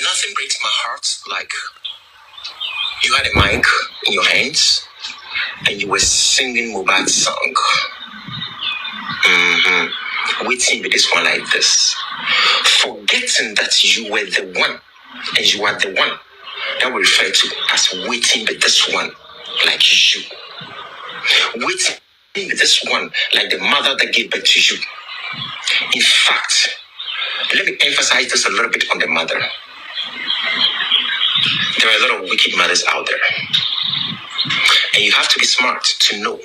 Nothing breaks my heart like you had a mic in your hands and you were singing Mohbad's song. Waiting with this one like this. Forgetting that you were the one and you are the one that we refer to as waiting with this one like you. Waiting with this one like the mother that gave birth to you. In fact, let me emphasize this a little bit on the mother. There are a lot of wicked mothers out there. And you have to be smart to know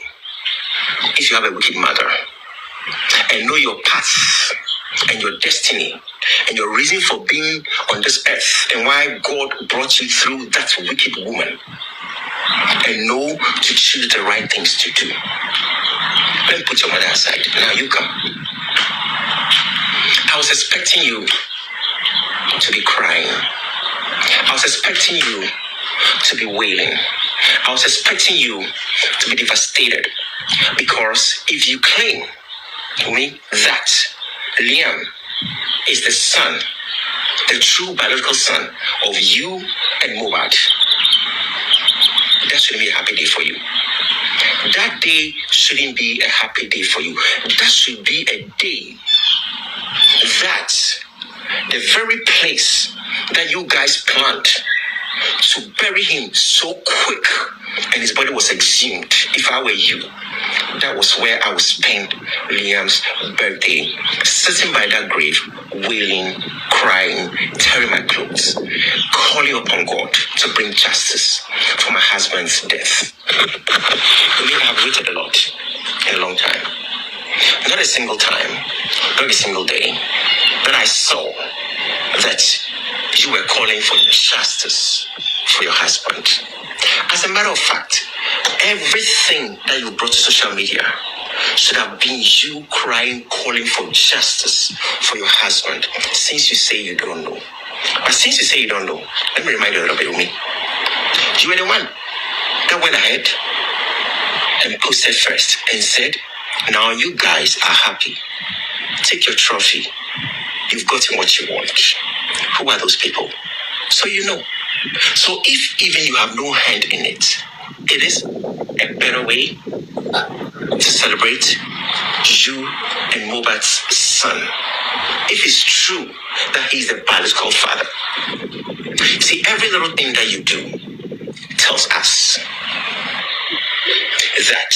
if you have a wicked mother and know your path and your destiny and your reason for being on this earth and why God brought you through that wicked woman, and know to choose the right things to do. Let me put your mother aside. Now you come. I was expecting you to be crying. I was expecting you to be wailing. I was expecting you to be devastated. Because if you claim to me that Liam is the son, the true biological son of you and Mohbad, that shouldn't be a happy day for you. That day shouldn't be a happy day for you. That should be a day that the very place that you guys planned to bury him so quick and his body was exhumed, if I were you, that was where I would spend Liam's birthday, sitting by that grave, wailing, crying, tearing my clothes, calling upon God to bring justice for my husband's death. I mean, I've waited a lot, in a long time. Not a single time, not a single day, that I saw that you were calling for justice for your husband. As a matter of fact, everything that you brought to social media should have been you crying, calling for justice for your husband, since you say you don't know. But since you say you don't know, let me remind you a little bit of me. You were the one that went ahead and posted first and said, now you guys are happy. Take your trophy. You've gotten what you want. Who are those people? So you know. So if even you have no hand in it, it is a better way to celebrate you and Mohbad's son. If it's true that he's the biological father. See, every little thing that you do tells us that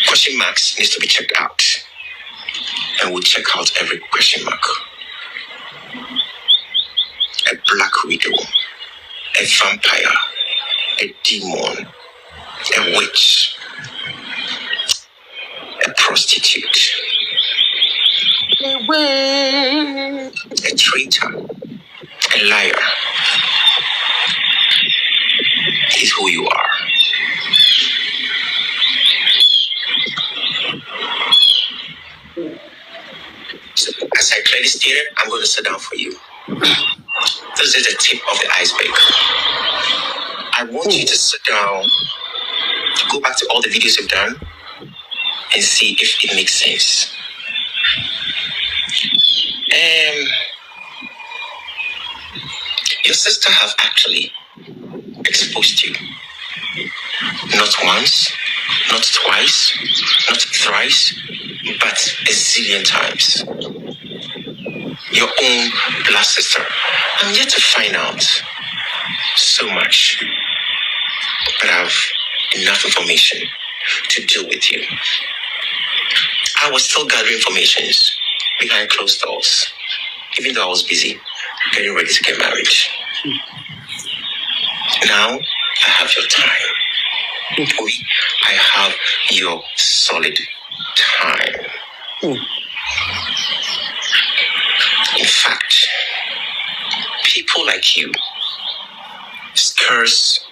question marks needs to be checked out. And we'll check out every question mark. A black widow, a vampire, a demon, a witch, a prostitute, a traitor, a liar. Is who you are. So, as I clearly stated, I'm going to sit down for you. This is the tip of the iceberg. I want you to sit down, go back to all the videos you've done, and see if it makes sense. Your sister have actually exposed you. Not once, not twice, not thrice, but a zillion times. Your own blood sister. I'm yet to find out so much, but I have enough information to deal with you. I was still gathering information behind closed doors, even though I was busy getting ready to get married. Now, I have your time. I have your solid time. In fact, people like you scares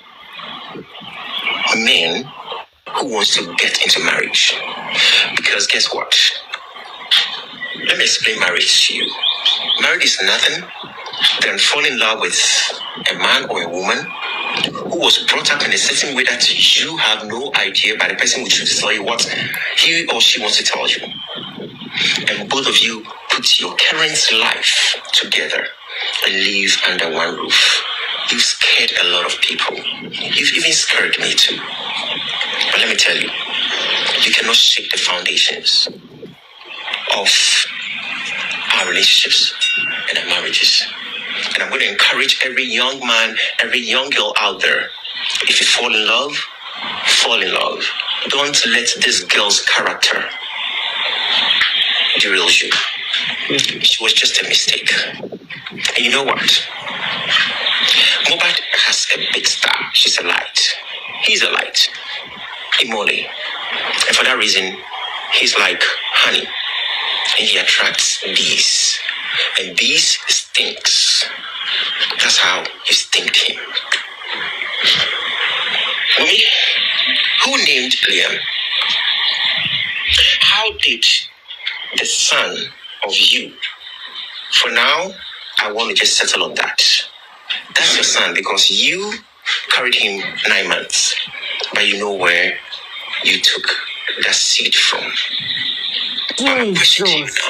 men who wants to get into marriage. Because guess what? Let me explain marriage to you. Marriage is nothing than falling in love with a man or a woman who was brought up in a certain way that you have no idea, but the person will choose to tell you what he or she wants to tell you. And both of you put your current life together and live under one roof. You've scared a lot of people. You've even scared me too. But let me tell you, you cannot shake the foundations of our relationships and our marriages. And I'm going to encourage every young man, every young girl out there, if you fall in love, fall in love. Don't let this girl's character derail you. She was just a mistake. And you know what? Mohbad has a big star. She's a light. He's a light. Imole. And for that reason, he's like honey. And he attracts bees. And bees stinks. That's how you stink him. Wunmi, who named Liam? How did the son of you? For now, I want to just settle on that. That's your son because you carried him 9 months, but you know where you took that seed from.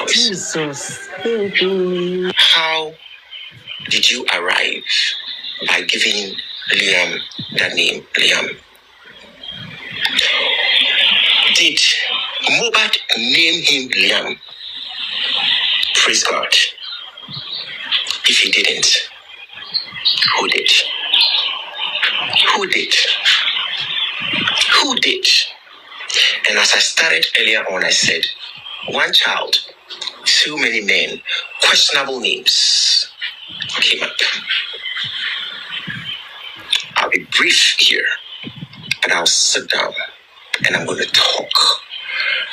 Jesus. How did you arrive by giving Liam that name, Liam? Did Mohbad name him Liam? Praise God. If he didn't, who did? Who did? Who did? And as I started earlier on, I said, one child, too many men, questionable names came up. I'll be brief here, but I'll sit down and I'm going to talk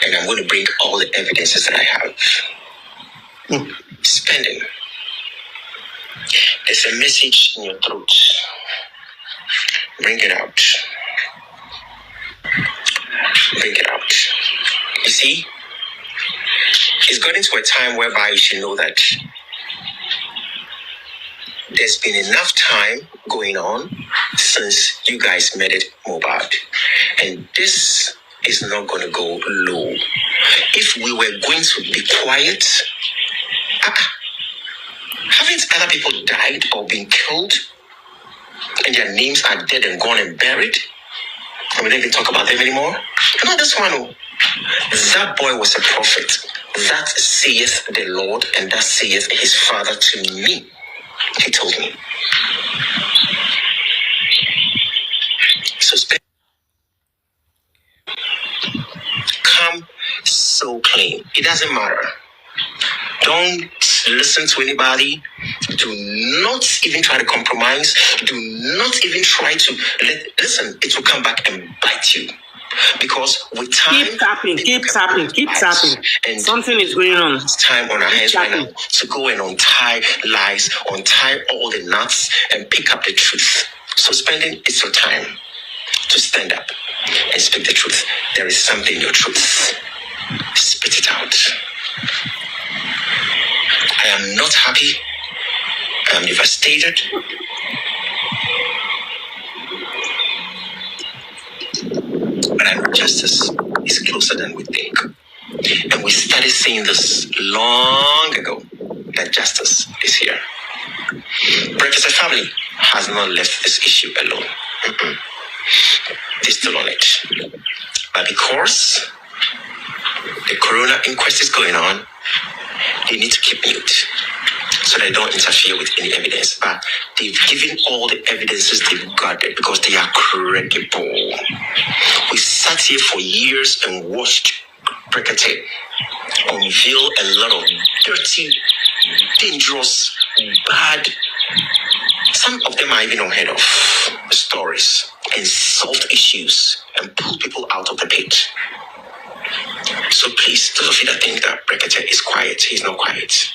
and I'm going to bring all the evidences that I have. Spending. There's a message in your throat. Bring it out. Bring it out. You see, it's gotten to a time whereby you should know that there's been enough time going on since you guys met at Mohbad. And this is not going to go low. If we were going to be quiet, haven't other people died or been killed? And their names are dead and gone and buried? And we don't even talk about them anymore? Not this one. That boy was a prophet. That saith the Lord, and that saith his father to me. He told me. So come so clean. It doesn't matter. Don't listen to anybody. Do not even try to compromise. Do not even try to listen. It will come back and bite you. Because with time, keep tapping. And something is going on. It's time on our hands right now to go and untie lies, untie all the knots, and pick up the truth. So spending, it's your time to stand up and speak the truth. There is something in your truth. Spit it out. I am not happy. I am devastated. But I know justice is closer than we think. And we started saying this long ago, that justice is here. Breakfast family has not left this issue alone. They're still on it. But because the corona inquest is going on, they need to keep mute so they don't interfere with any evidence. But they've given all the evidences they've gathered because they are credible. We sat here for years and watched Brekete unveil a lot of dirty, dangerous, bad, some of them are even unheard of stories, and solve issues and pull people out of the pit. So please, those of you that think that Brekete is quiet, he's not quiet.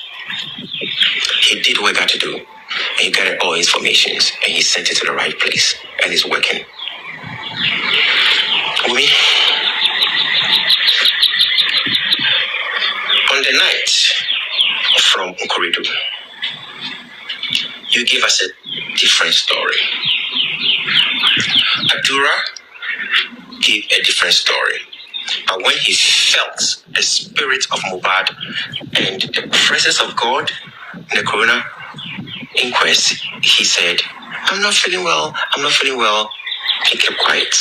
He did what he got to do, and he gathered all information, and he sent it to the right place, and it's working. Wunmi, on the night from Nkoridu, you gave us a different story. Adura gave a different story. But when he felt the spirit of Mohbad and the presence of God in the corona, inquest, he said, I'm not feeling well. He kept quiet.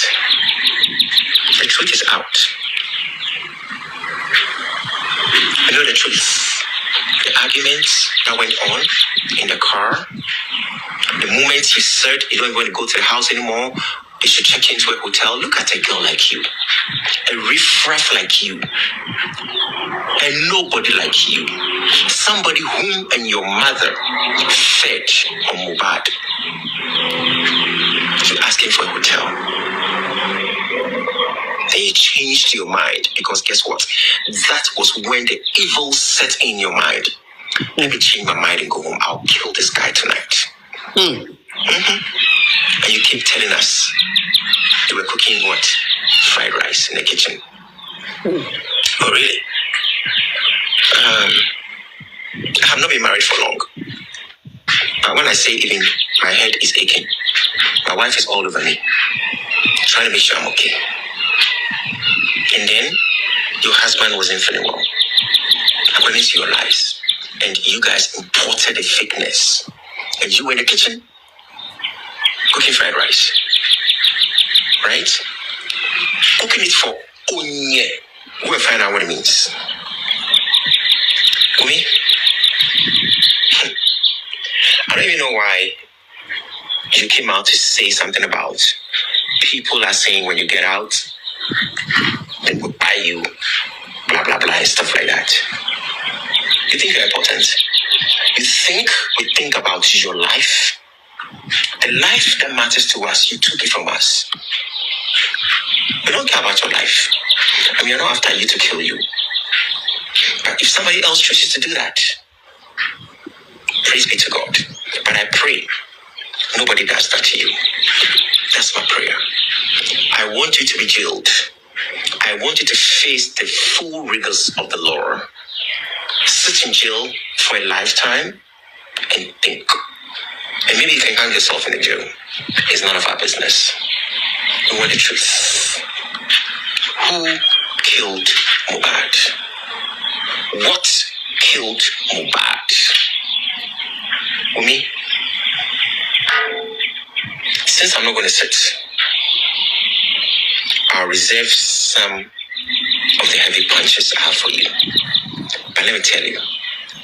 The truth is out. You know the truth. The arguments that went on in the car, the moment he said you don't want to go to the house anymore, you should check into a hotel. Look at a girl like you, a riffraff like you, and nobody like you, somebody whom and your mother fed on Mohbad. You asking for a hotel. Then you changed your mind because guess what? That was when the evil set in your mind. Let me change my mind and go home. I'll kill this guy tonight. And you keep telling us they were cooking what? Fried rice in the kitchen. Oh, really? I have not been married for long. But when I say even my head is aching, my wife is all over me, trying to make sure I'm okay. And then your husband wasn't feeling well, according to your lies. And you guys imported the fakeness. And you were in the kitchen cooking fried rice. Right? Cooking it for onye. We'll find out what it means. Wunmi? I don't even know why you came out to say something about people are saying when you get out, they will buy you, blah, blah, blah, and stuff like that. You think you're important? You think we think about your life? The life that matters to us, you took it from us. We don't care about your life. And we are not after you to kill you. But if somebody else chooses to do that, praise be to God. But I pray nobody does that to you. That's my prayer. I want you to be jailed. I want you to face the full rigors of the law. Sit in jail for a lifetime and think. And maybe you can hang yourself in the jail. It's none of our business. We want the truth. Who killed Mohbad? What killed Mohbad? Wunmi, since I'm not going to sit, I'll reserve some of the heavy punches I have for you. But let me tell you,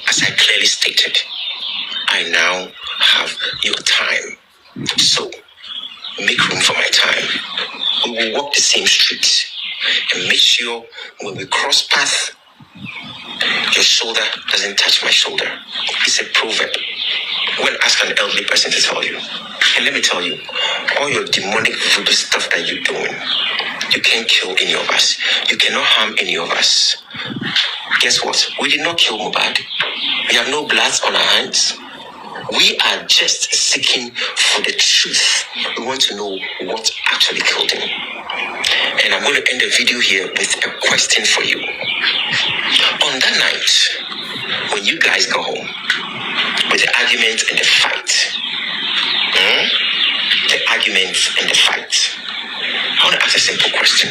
as I clearly stated, I now have your time. So, make room for my time. We will walk the same street and make sure when we cross path, your shoulder doesn't touch my shoulder. It's a proverb. When ask an elderly person to tell you. And let me tell you, all your demonic voodoo stuff that you're doing, you can't kill any of us. You cannot harm any of us. Guess what? We did not kill Mohbad. We have no blood on our hands. We are just seeking for the truth. We want to know what actually killed him. And I'm going to end the video here with a question for you. On that night, when you guys go home, with the argument and the fight, I want to ask a simple question.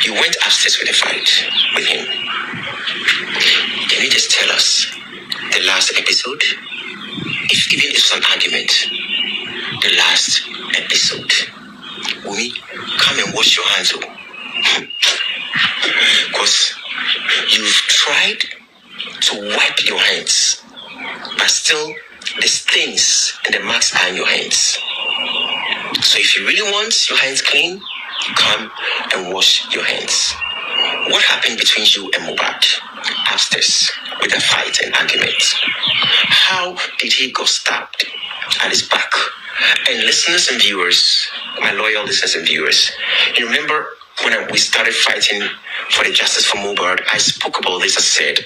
You went upstairs with a fight with him. Can you just tell us the last episode? If even it's an argument, the last episode. Wunmi, come and wash your hands. Because you've tried to wipe your hands, but still the stains and the marks are in your hands. So if you really want your hands clean, come and wash your hands. What happened between you and Mohbad upstairs with a fight and argument? How did he go stabbed at his back? And listeners and viewers, my loyal listeners and viewers, you remember when we started fighting for the justice for Mohbad, I spoke about this. I said,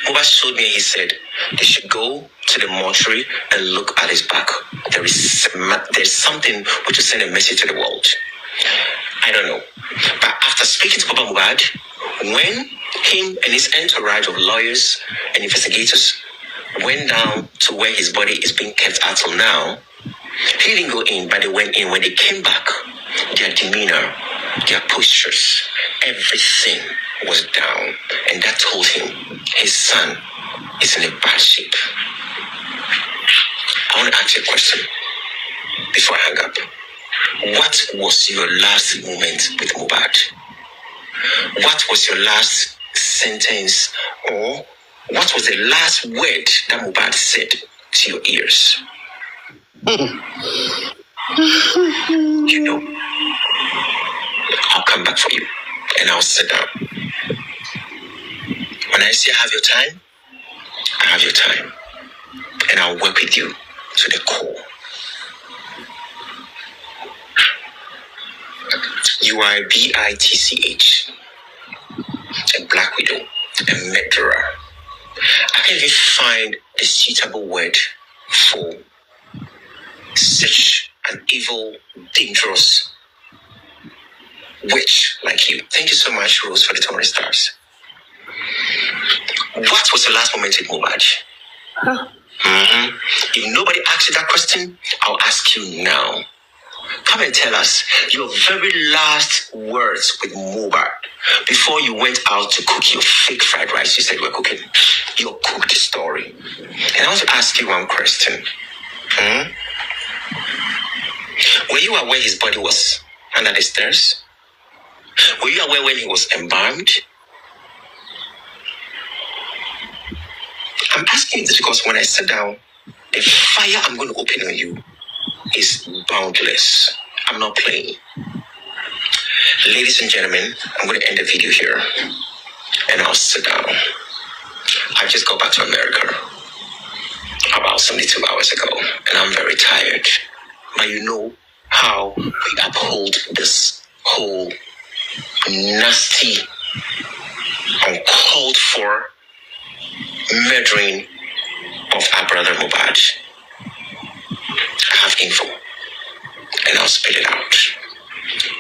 Mohbad showed me, he said, they should go to the mortuary and look at his back. There's something which will send a message to the world. I don't know. But after speaking to Papa Mohbad, when him and his entourage of lawyers and investigators went down to where his body is being kept until now, he didn't go in, but they went in. When they came back, their demeanor, their postures, everything was down. And that told him his son is in a bad shape. I want to ask you a question before I hang up. What was your last moment with Mohbad? What was your last sentence, or what was the last word that Mohbad said to your ears? You know, I'll come back for you and I'll sit down. When I say I have your time, I have your time. And I'll work with you to the core. You are a bitch, a black widow, a murderer. I can't even find a suitable word for such an evil, dangerous witch like you. Thank you so much, Rose, for the 20 stars. What was the last moment with Mohbad? If nobody asked you that question, I'll ask you now. Come and tell us your very last words with Mohbad before you went out to cook your fake fried rice. You said you were cooking your cooked story. And I want to ask you one question. Were you aware his body was under the stairs? Were you aware when he was embalmed? I'm asking you this because when I sit down, the fire I'm going to open on you is boundless. I'm not playing. Ladies and gentlemen, I'm going to end the video here and I'll sit down. I just got back to America about 72 hours ago and I'm very tired. But you know how we uphold this whole nasty, uncalled for murdering of our brother Mohbad. I have info and I'll spit it out.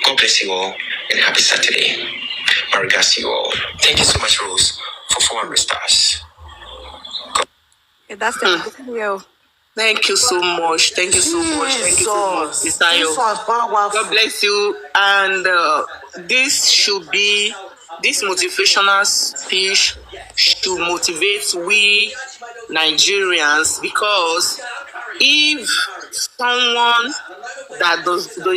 God bless you all and happy Saturday. My regards to you all. Thank you so much, Rose, for 400 stars. That's the video. Thank you so much. Thank you so much. Thank you so much, Mr. Ayo. God bless you. And this motivational speech should motivate we Nigerians, because if someone that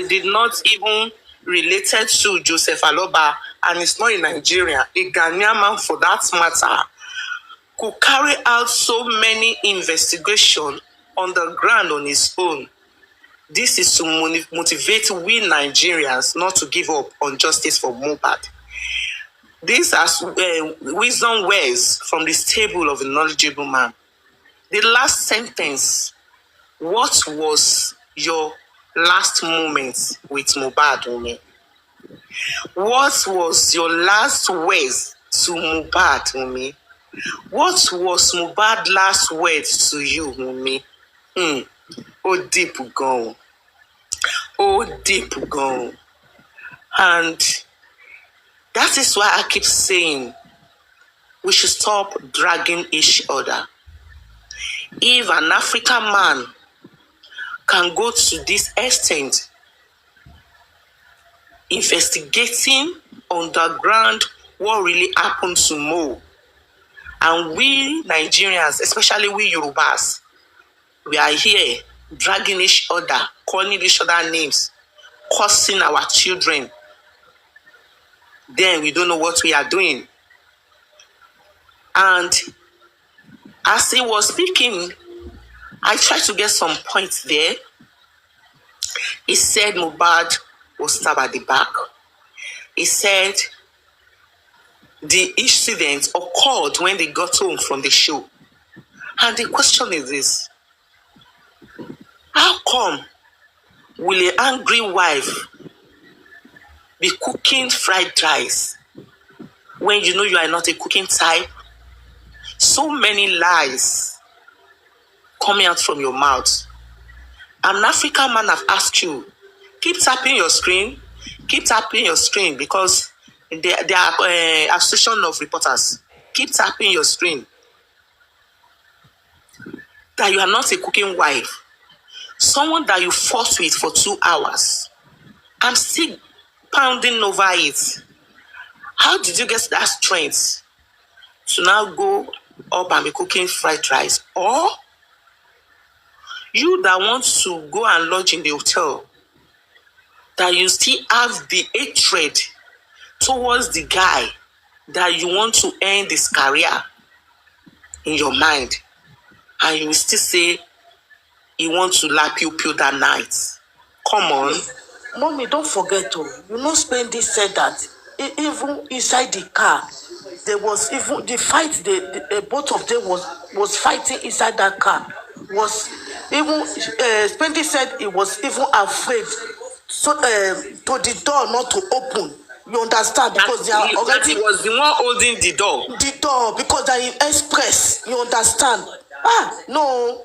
did not even related to Joseph Aloba and is not in Nigeria, a Ghanaian man for that matter, could carry out so many investigations on the ground on his own. This is to motivate we Nigerians not to give up on justice for Mohbad. These are wisdom words from the stable of a knowledgeable man. The last sentence, what was your last moment with Mohbad, Wunmi? What was your last words to Mohbad, Wunmi? What was Mohbad's last words to you, Wunmi? Oh, deep gone. Oh, deep gone. And that is why I keep saying we should stop dragging each other. If an African man can go to this extent, investigating underground what really happened to Mo, and we Nigerians, especially we Yorubas, we are here dragging each other, calling each other names, cursing our children. Then we don't know what we are doing. And as he was speaking, I tried to get some points there. He said Mohbad was stabbed at the back. He said the incident occurred when they got home from the show. And the question is this: how come will an angry wife be cooking fried rice when you know you are not a cooking type? So many lies coming out from your mouth. An African man have asked you, keep tapping your screen, because there are association of reporters. Keep tapping your screen. That you are not a cooking wife. Someone that you fought with for 2 hours. I'm still pounding over it. How did you get that strength to now go up and be cooking fried rice, or you that want to go and lodge in the hotel, that you still have the hatred towards the guy that you want to end his career in your mind, and you will still say he wants to lap you that night. Come on. Mommy, don't forget to, Spendy said that even inside the car, there was even the fight, both of them was fighting inside that car. Was even Spendy said he was even afraid to the door not to open. You understand? Because they are already. That he was the one holding the door. The door, because they are in express. You understand? No,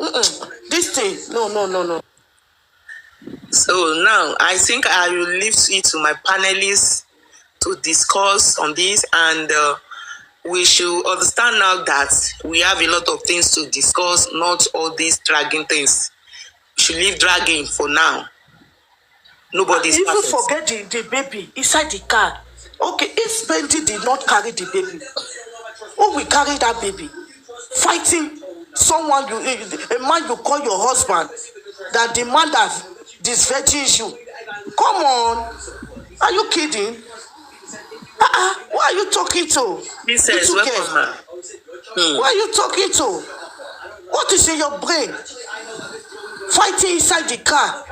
this thing, no. So now I think I will leave it to my panelists to discuss on this, and we should understand now that we have a lot of things to discuss, not all these dragging things. We should leave dragging for now. Nobody's even perfect. Forget the baby inside the car. Okay, if Spendy did not carry the baby, who will carry that baby? Fighting someone, a man you call your husband, that the man that disvirgins you. Come on, are you kidding? Who are you talking to? Princess, welcome. Who are you talking to? What is in your brain? Fighting inside the car.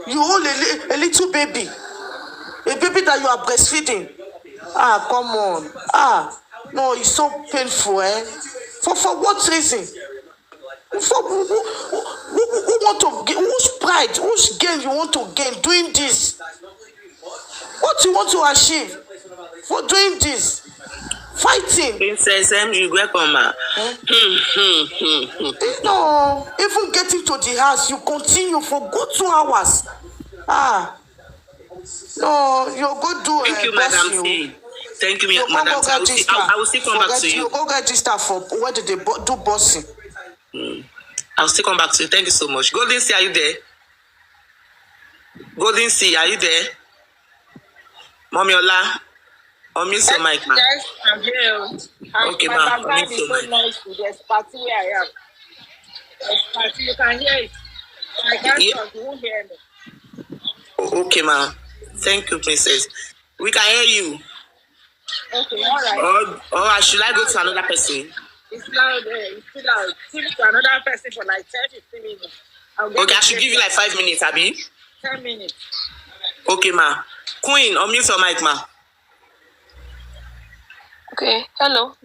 You hold a little baby, a baby that you are breastfeeding. Come on. No, it's so painful, eh? For what reason? For who want to gain? Whose pride, whose gain you want to gain doing this? What you want to achieve for doing this? Fighting. Princess, you welcome. No, even getting to the house, you continue for good 2 hours. No, you go do. Thank you, Madam T. Thank you, Madam T. I will still come back to you. You go register for where did they do bossing. I'll still come back to you. Thank you so much. Golden C, are you there? Golden C, are you there? Mommy Ola, unmute your mic, ma. Yes, I'm here. Okay, ma. My background is so nice. There's party where I am. There's party, you can hear it. I can't talk, you won't hear me. Okay, ma. Thank you, Princess. We can hear you. Okay, all right. Or should I go to another person? It's loud, it's too loud. Give it to another person for like 10-15 minutes. Okay, I should give you like 5 minutes, Abby. 10 minutes. Okay, ma. Queen, unmute your mic, ma. Okay, hello.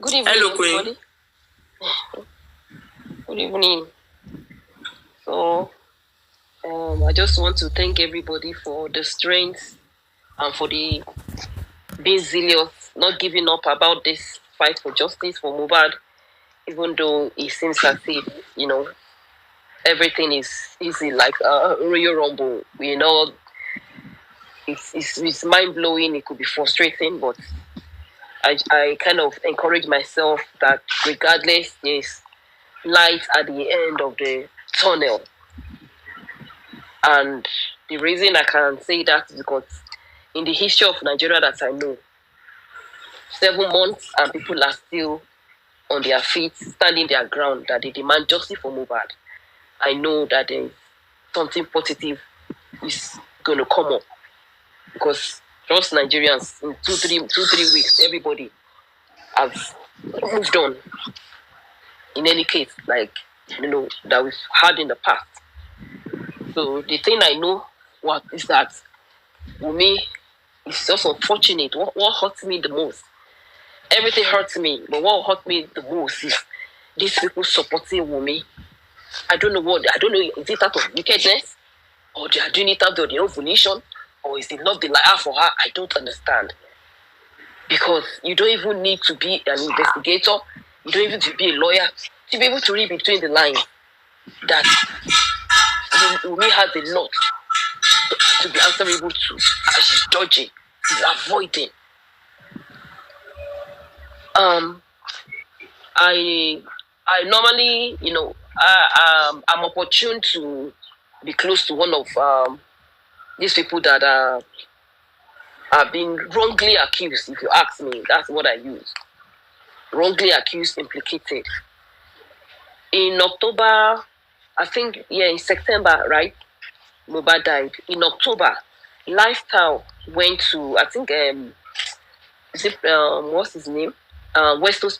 Good evening. Hello, Queen. Everybody. Good evening. So, I just want to thank everybody for the strength and for the being zealous, not giving up about this fight for justice for Mohbad, even though it seems as if, everything is easy, like a Royal Rumble. It's mind-blowing, it could be frustrating, but I kind of encourage myself that regardless, there's light at the end of the tunnel. And the reason I can say that is because in the history of Nigeria that I know, 7 months and people are still on their feet, standing their ground, that they demand justice for Mohbad. I know that there's something positive is going to come up, because just Nigerians in 2-3 weeks, everybody has moved on. In any case, that we've had in the past. So the thing I know is that Wunmi is just unfortunate. What hurts me the most? Everything hurts me, but what hurt me the most is these people supporting Wunmi. I don't know, is it out of wickedness? Or they are doing it out of their own volition? Or is it not the liar for her? I don't understand. Because you don't even need to be an investigator. You don't even need to be a lawyer to be able to read between the lines that Wunmi has a lot to be answerable to. And she's dodging, she's avoiding. I normally, I'm opportune to be close to one of these people that are being wrongly accused. If you ask me, that's what I use. wrongly accused, implicated. In October, I think, in September, right? Mohbad died. In October, Lifestyle went to, I think, what's his name? Westo's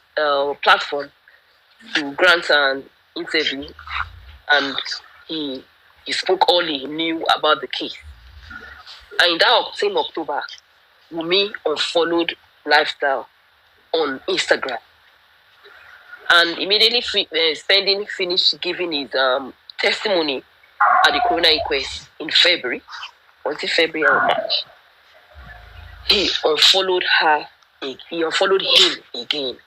platform to grant an interview, and he spoke all he knew about the case. And in that same October, Wunmi unfollowed Lifestyle on Instagram. And immediately Spending finished giving his testimony at the coroner inquest in February, until February or March. He unfollowed him again.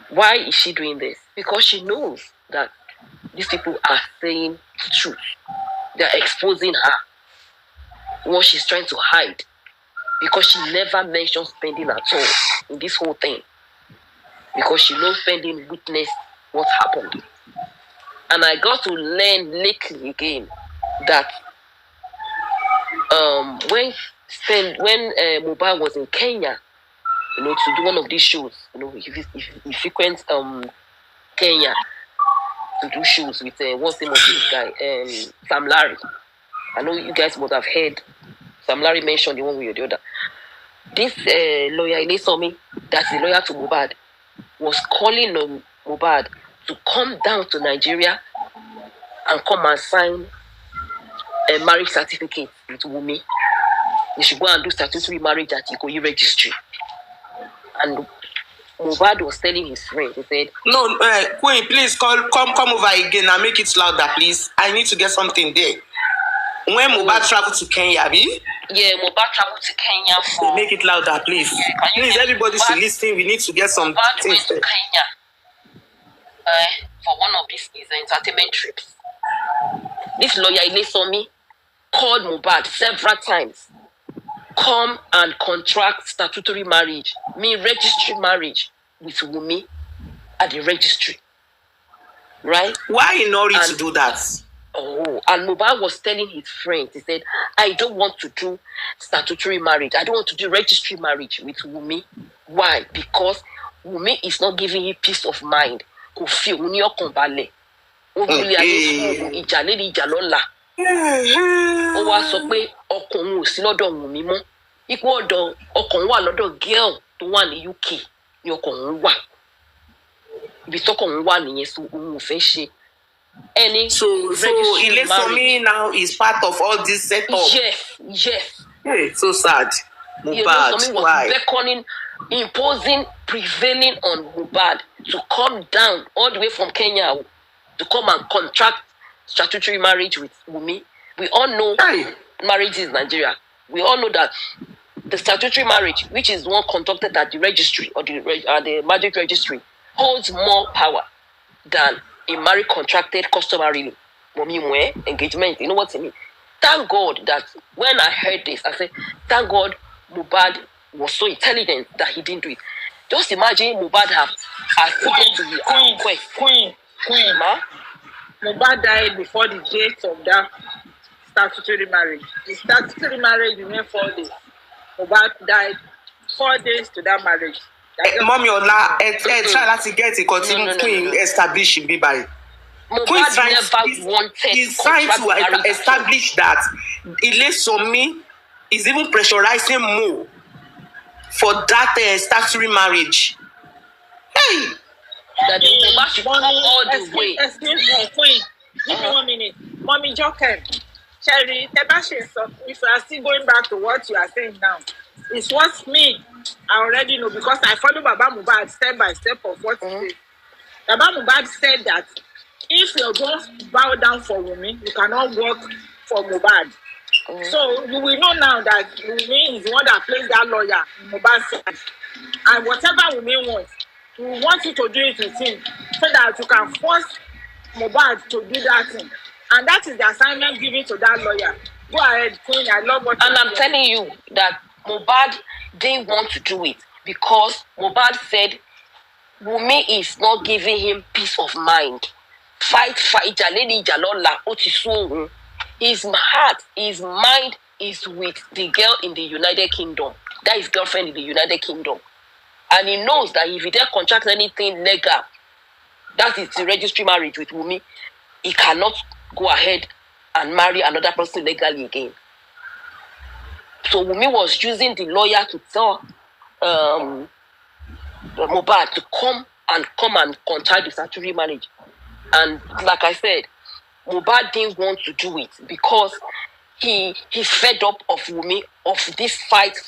Why is she doing this? Because she knows that these people are saying the truth. They're exposing her, what she's trying to hide. Because she never mentioned Spending at all in this whole thing. Because she knows Spending witnessed what happened. And I got to learn lately again that when Mohbad was in Kenya, to do one of these shows, he frequents Kenya to do shows with what's the name of this guy, Sam Larry. I know you guys would have heard Sam Larry mention the one way or the other. This lawyer, Ilesomi, that's the lawyer to Mohbad, was calling on Mohbad to come down to Nigeria and come and sign a marriage certificate with Wunmi. They should go and do statutory marriage at Ikoyi registry. And Mohbad was telling his friend, he said, No, Queen, please come over again and make it louder, please. I need to get something there. When Mohbad traveled to Kenya, Abi? Yeah, Mohbad traveled to Kenya for... Make it louder, please. Please, everybody should listen. We need to get some Mohbad things went to there. Kenya for one of his entertainment trips. This lawyer, Ilesomi, called Mohbad several times. Come and contract statutory marriage, registry marriage with Wunmi at the registry. Right? Why in hurry to do that? Oh, and Mohbad was telling his friends, he said, I don't want to do statutory marriage. I don't want to do registry marriage with Wunmi. Why? Because Wunmi is not giving him peace of mind. Kò fi òun ní ọkàn balẹ̀. Ó wúlé ayé fún ìjà lérí ìjà lọ́la. Ó wá sọ pé ọkàn òun ò sí lọ́dọ̀ Wunmi mọ́. Ipò ọ̀dọ̀ ọkàn wà lọ́dọ̀ girl tó wà ní UK ní ọkàn òun wà. Ibi tọ́kàn òun wà nìyẹn, so òun ò fẹ́ ṣe. So Ilesomi now is part of all this setup. Yes. Hey, so sad. Mohbad, why? Beckoning, imposing, prevailing on Mohbad to come down all the way from Kenya to come and contract statutory marriage with Wunmi. We all know marriage is Nigeria. We all know that the statutory marriage, which is one conducted at the registry or the marriage registry, holds more power than a marriage contracted customarily. Engagement. You know what I mean? Thank God that when I heard this, I said, thank God Mohbad was so intelligent that he didn't do it. Just imagine Mohbad have acceded to the Queen. Ma? Mohbad died before the date of that statutory marriage. The statutory marriage remained 4 days. Mohbad died 4 days to that marriage. Mommy Ola, try to get it continue Queen establish in Bibai. Queen is trying to establish that Ilesomi is even pressurizing more for that statutory marriage. Hey! That Mohbad should come all the way. Excuse me, Queen. Give me 1 minute. Mommy Joker. Cherry, if you are still going back to what you are saying now, it's what me, I already know because I follow Baba Mohbad step by step of what he said. Baba Mohbad said that if you don't bow down for Wunmi, you cannot work for Mohbad. So you will know now that Wunmi is the one that plays that lawyer in Mohbad's side. And whatever Wunmi wants, we want you to do it with him so that you can force Mohbad to do that thing. And that is the assignment given to that lawyer. Go ahead, Queen. I love what and I'm telling you that Mohbad didn't want to do it because Mohbad said Wunmi is not giving him peace of mind. Fight, Jalola, Otisu. His heart, his mind is with the girl in the United Kingdom. That is girlfriend in the United Kingdom. And he knows that if he dare contract anything legal, that is the registry marriage with Wunmi, he cannot go ahead and marry another person legally again. So Wunmi was using the lawyer to tell Mohbad to come and contract the statutory marriage. And like I said, Mohbad didn't want to do it because he's fed up of Wunmi, of this fight.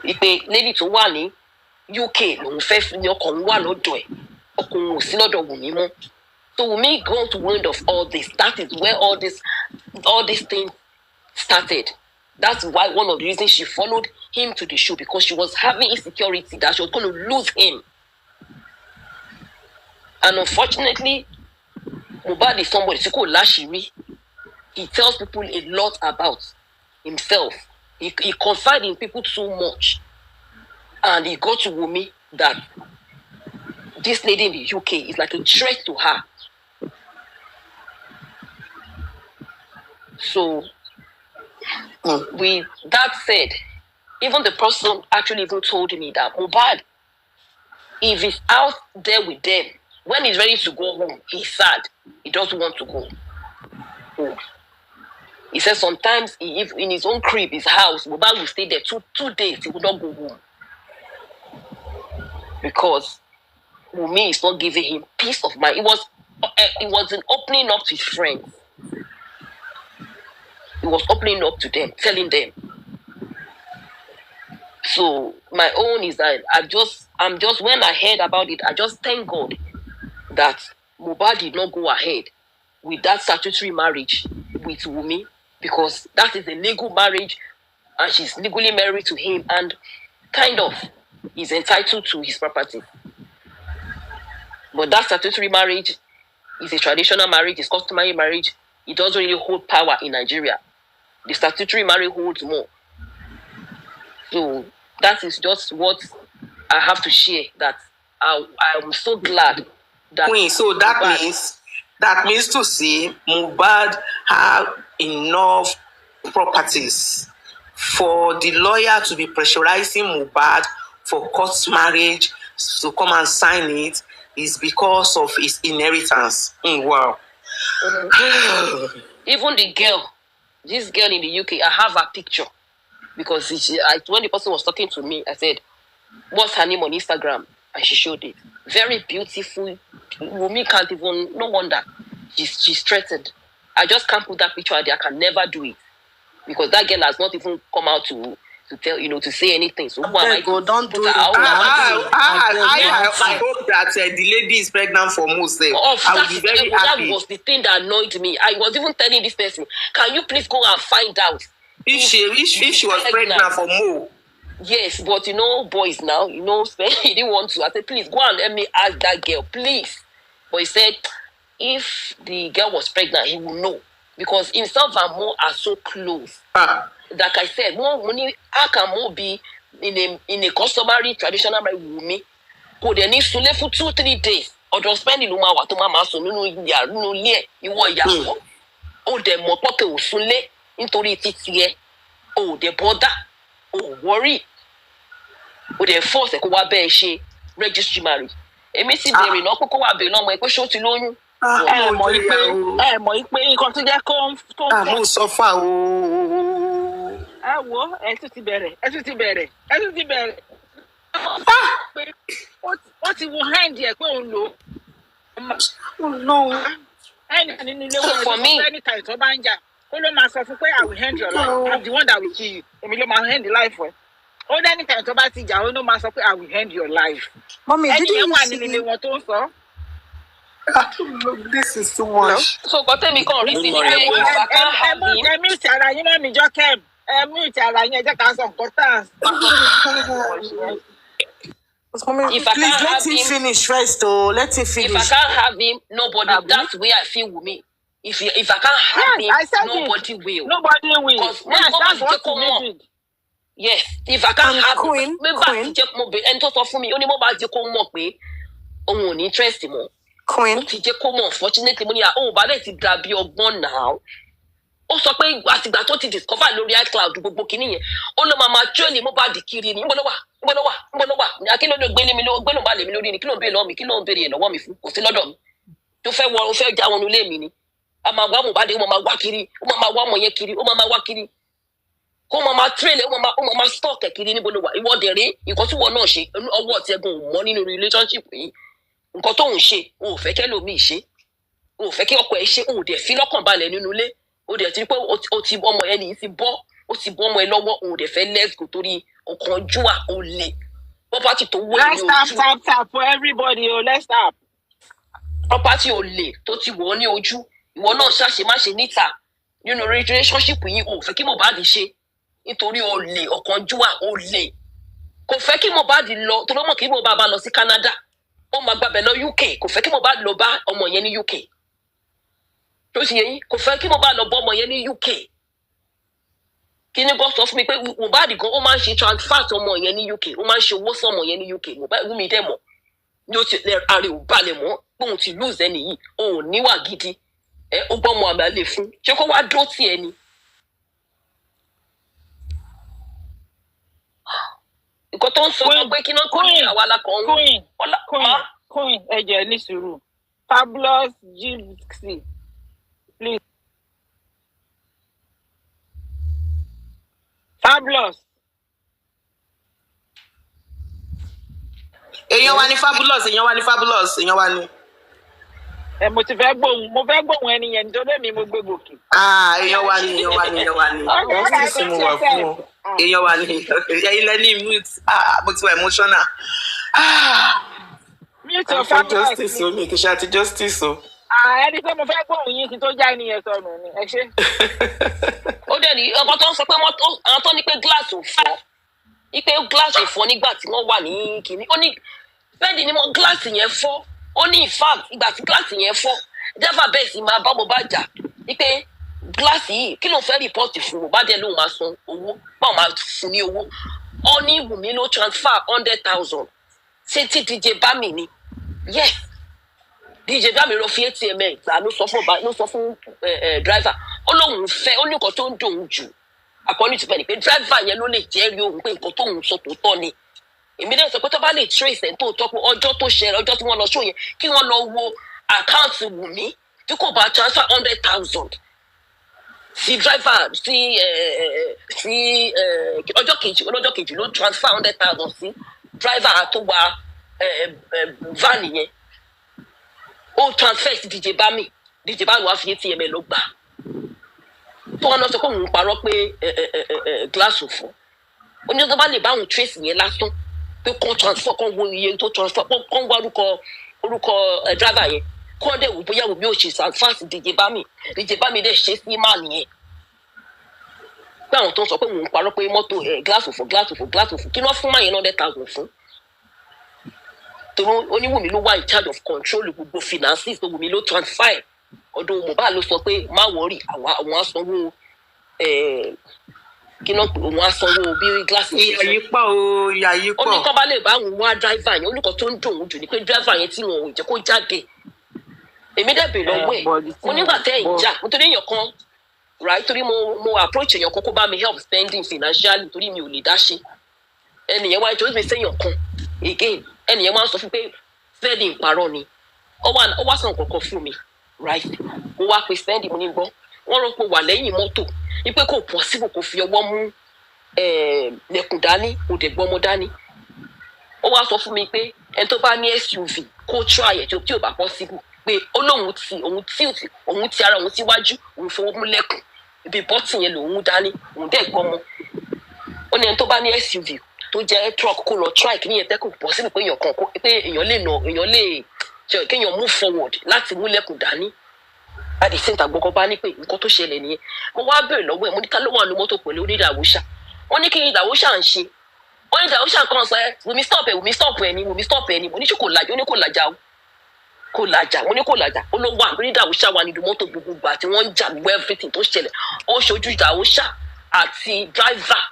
Lady to one UK lòun fẹ́ fi ní ọkọ̀ wà lọ́dọ̀ ẹ̀ ọkùnrin ò sí lọ́dọ̀ Wunmi mọ́. So Wunmi got wind of all this. That is where all this thing started. That's why one of the reasons she followed him to the show, because she was having insecurity that she was going to lose him. And unfortunately, Mohbad is somebody who called Lashiri. He tells people a lot about himself. He confides in people too much. And he got to Wunmi that this lady in the UK is like a threat to her. So, with that said, even the person actually even told me that Mohbad, if he's out there with them, when he's ready to go home, he's sad. He doesn't want to go home. He says sometimes if in his own crib, his house, Mohbad will stay there two days. He will not go home because Wunmi is not giving him peace of mind. It wasn't opening up to his friends. He was opening up to them, telling them. So my own is that I'm just when I heard about it, I just thank God that Mohbad did not go ahead with that statutory marriage with Wunmi, because that is a legal marriage and she's legally married to him and kind of is entitled to his property. But that statutory marriage is a traditional marriage, it's customary marriage. It doesn't really hold power in Nigeria. The statutory marriage holds more. So that is just what I have to share, that I'm so glad that... Queen, so that means to say Mohbad have enough properties for the lawyer to be pressurizing Mohbad for court marriage to come and sign it is because of his inheritance. Wow. Even this girl in the UK, I have her picture because when the person was talking to me, I said, what's her name on Instagram? And she showed it. Very beautiful. Wunmi can't even, no wonder. She's threatened. I just can't put that picture out there. I can never do it. Because that girl has not even come out to tell, to say anything. So who am I to don't do it. I hope that the lady is pregnant for most. I will be very happy. That was the thing that annoyed me. I was even telling this person, can you please go and find out if she was pregnant for Mo? Yes, but boys now, he didn't want to. I said, please go and let me ask that girl, please. But he said, if the girl was pregnant, he will know. Because himself and Mo are so close. Like I said, how can Mo be in a customary traditional marriage with me? Could they need to live for 2-3 days? Or just spend in Uma to Mama so no Yawa. Oh, the Mopoke will soon lay into it. Oh, the border. Oh, worry. Oh, the force a Kowabe she registry marriage. Emisi Berry no Kowabe no more show to loan. Mo ipe nǹkan tó jẹ́ kó mo sọ fà o. Wo ẹ tún ti bẹ̀rẹ̀. Wọ́n ti wo hand ẹ̀ pé òun lò. So for me, anytime tó bá ń jà, ó ló máa sọ fún pé I will end your life. I'm the one that will kill you. Èmi ló máa end the life ẹ̀. Ó dé anytime tó bá ti jà, ó ló máa sọ pé I will end your life. Mommy, did you see? Ẹni wọn tó ń sọ. This is too much. So got me come receive Ẹ mute ara yín mọ́ mi jọ́ kẹ́m. Ẹ mute ara yín ẹ jẹ́ ká sọ importance. If I Please can't let have him him, finish first. Let him finish. if I can't have him, nobody. That's the way I feel with me. If I can't have Yes, I said him, nobody will. Nobody will. Because Yes, that's what you needed. Yes, if I can't have Queen, him, and to talk for me, only more about the more pay. Oh, interesting more. Queen. Unfortunately, money. Oh, but let's grab your gun now. ó sọ pé àtìgbà tó ti discover lórí iCloud gbogbo kìíní yẹn ó ló máa train Mohbad kiri ni níbo ló wà kí ló ló gbé mi ló gbé ló bá lè mi lórí ni kí ló ń béèrè lọ́wọ́ mi kí ló ń béèrè lọ́wọ́ mi fún kò sí lọ́dọ̀ mi tó fẹ́ wọ ó fẹ́ já wọn nulẹ̀ mi ni a máa wá Mohbad ó máa wá kiri ó máa wá ọmọ yẹn kiri ó máa wá kiri kó máa train ó máa stalk ẹ̀ kiri níbo ló wà ìwọ dẹ̀rẹ́ nǹkan tí wọn náà ṣe ọwọ́ ti ẹ̀gbọ́n ò mọ́ nínú relationship yìí nǹkan tó ń ṣe o ò fẹ́ kẹ́lòmíì ṣe o ò fẹ́ kí ọkọ ẹ̀ ṣe o ò dẹ̀ fi lọ́kàn balẹ̀ nínú ilé o dẹ̀ ti rí pé o ti ọmọ ẹ̀ nìyí ti bọ́ o ti bọ́ ọmọ ẹ̀ lọ́wọ́ o ò dẹ̀ fẹ́ let's go torí ọkàn júà o lè property tó wọ Let's stop for everybody. Let's stop. Property ò lè tó ti wọ̀ ọ́ ní ojú ìwọ náà ṣàṣe má ṣe níta nínú relationship yìí o ò fẹ́ kí Mohbad ṣe nítorí o lè ọkàn júà o lè kò fẹ́ kí Mohbad lọ tó lọ́mọ kí Mohbad bá lọ sí Canada ó máa gbàbẹ̀ lọ UK kò fẹ́ kí Mohbad lọ bá ọmọ yẹn ní UK tó sì yẹn kò fẹ́ kí Mohbad lọ bá ọmọ yẹn ní UK kí ni bọ́ sọ fún mi pé Mohbad gan ó máa ń ṣe transfer ọmọ yẹn ní UK ó máa ń ṣe owó sí ọmọ yẹn ní UK Mohbad Wunmi dẹ̀ mọ̀ ní ó ti ààrẹ ò balẹ̀ mọ́ bóun ti lose ẹni yìí òun níwà gidi ó gbọ́ ọmọ àmì àlè fún ṣé kó wá dúró tì ẹni. nǹkan tó ń sọ wọn pé kí náà kọ́ ní àwa la kàn ń Queen ẹ̀jẹ̀ ní sùúrù Fabulous Gypsy please. Fabulous. èèyàn wa ní Fabulous èèyàn wa ní. mo ti fẹ́ gbóhùn ẹni yẹn nítorí èmi mo gbé gòkè. èèyàn wa ní. justice mo wà fún ọ èèyàn wa ní ilẹ̀ ní mute mo ti wà emotional. mute of Fabulous justice o mi kì í ṣe àti justice o. ẹni pé mo fẹ́ gbóhùn yín kí n tó já ẹni yẹn sọnù ni ẹ ṣe. ó dẹ̀ ní ọkọ tó ń sọ pé àwọn tó ní pé glass ò fọ́ ipe glass ò fọ́ nígbà tí wọ́n wà ní kìíní ó ní bẹ́ẹ̀ni ni mo glass yẹn fọ́ ó ní in fact ìgbà tí glass yẹn fọ́ jẹ́fà bẹ́ẹ̀ sì máa bá Mohbad jà ipe glass yìí kí ló ń fẹ́ rìpọ́ọ̀tì fún Mohbad ẹ̀ ló máa san owó báwọn máa fún ní owó ó ní Wunmi ló transfer 100,000 ṣé tí DJ Bami ni yes DJ Bami ló fi ATM ẹ̀ gbà ló sọ fún driver ó lóun fẹ́ ó ní nǹkan tó ń dùn jù àkọ́ni ti fẹ́ ni pé driver yẹn ló lè jẹ́rìí òun pé nǹkan tóun sọ tòótọ́ ni èmi dẹ̀ sọ pé tó bá lè trace ẹ̀ tó tọ́ pé ọjọ́ tó ṣẹlẹ̀ ọjọ́ tí wọ́n lọ ṣó yẹn kí wọ́n lọ wo àkáǹtì Wunmi tí kò bá transfer 100,000 sí driver sí ọjọ́ kejì ló transfer 100,000 sí driver tó wa van yẹn ó transfer sí DJ Bami wá fi ATM ẹ̀ lọ gbà tó wọn lọ sọ pé òun parọ́ pé glass ò fọ́ oníṣẹ́ tó bá lè bá òun trace yẹn lásán pé kàn transfer kàn wo iye tó transfer kàn wá orúkọ driver yẹn kàn dẹ̀ wò bóyá wò bí ó ṣe transfer sí DJ Bami dẹ̀ ṣe sí máà nìyẹn pé àwọn tó ń sọ pé òun parọ́ pé mọ́tò glass ò fọ́ kí wọ́n fún máa yẹn 100,000 fún torí oníwùmí ló wà in charge of control gbogbo finances tó Wùmí ló transfer ọdún Mohbad ló sọ pé má wọrí àwọn asanwó kí náà pé òun asanwó bí gíláàsì ìyá yìí pọ̀ ó ní kọ́ bá lè bá àwọn wá driver yẹn ó ní kan tó ń dùn òun jù ní pé driver yẹn tí wọn ò jẹ́ kó jáde èmi dẹ̀ bè lọ́wọ́ ẹ̀ mo nígbà tẹ́ ẹ̀ ń jà nítorí èèyàn kan right torí mo approach èèyàn kan kó bá mi help spending financially torí mi ò lè dá ṣe ẹnìyẹn wá ìjọba ìsẹ́yàn kan again ẹnìyẹn wá sọ fún pé spending parọ́ ni ó wá sàn kọ̀ọ̀kan fún mi right mo wá pe spending mo ní gbọ́ wọ́n rò pé wà lẹ́yìn mọ́tò wípé kò possible kò fi ọwọ́ mú lẹ̀kùn dání kò dẹ̀ gbọ́mọ dání ó wá sọ fún mi pé ẹni tó bá ní SUV kó try ẹ̀ tí ò bá possible pé ó lóun ti ara òun síwájú òun fọwọ́ mú lẹ̀kùn ibi bọ́tì yẹn lòun dání òun dẹ̀ gbọ́mọ ó ní ẹni tó bá ní SUV tó jẹ́ truck kó lọ try kí nìyẹn tẹ́kùn possible pé èèyàn kan pé èèyàn lè kéèyàn move forward láti mú lẹ̀kùn dání àdì sèǹtà gbọ́kọ́ bá ní pé nǹkan tó ṣẹlẹ̀ nìyẹn mo wá bèrè lọ́wọ́ ẹ̀ mo ní ká ló wà ní mọ́tò pẹ̀lú onídàwọ́ṣà wọ́n ní kí ni ìdàwọ́ṣà ń ṣe onídàwọ́ṣà kan sọ ẹ́ Wùmí stop ẹ̀ ni mo ní ṣe kò làjà ó ní kò làjà mo ní kò làjà ó ló wà onídàwọ́ṣà wà nínú mọ́tò gbogbo gbà tí wọ́n ń jà gbogbo everything tó ṣẹlẹ̀ ó ṣojú ìdàwọ́ṣà àti driver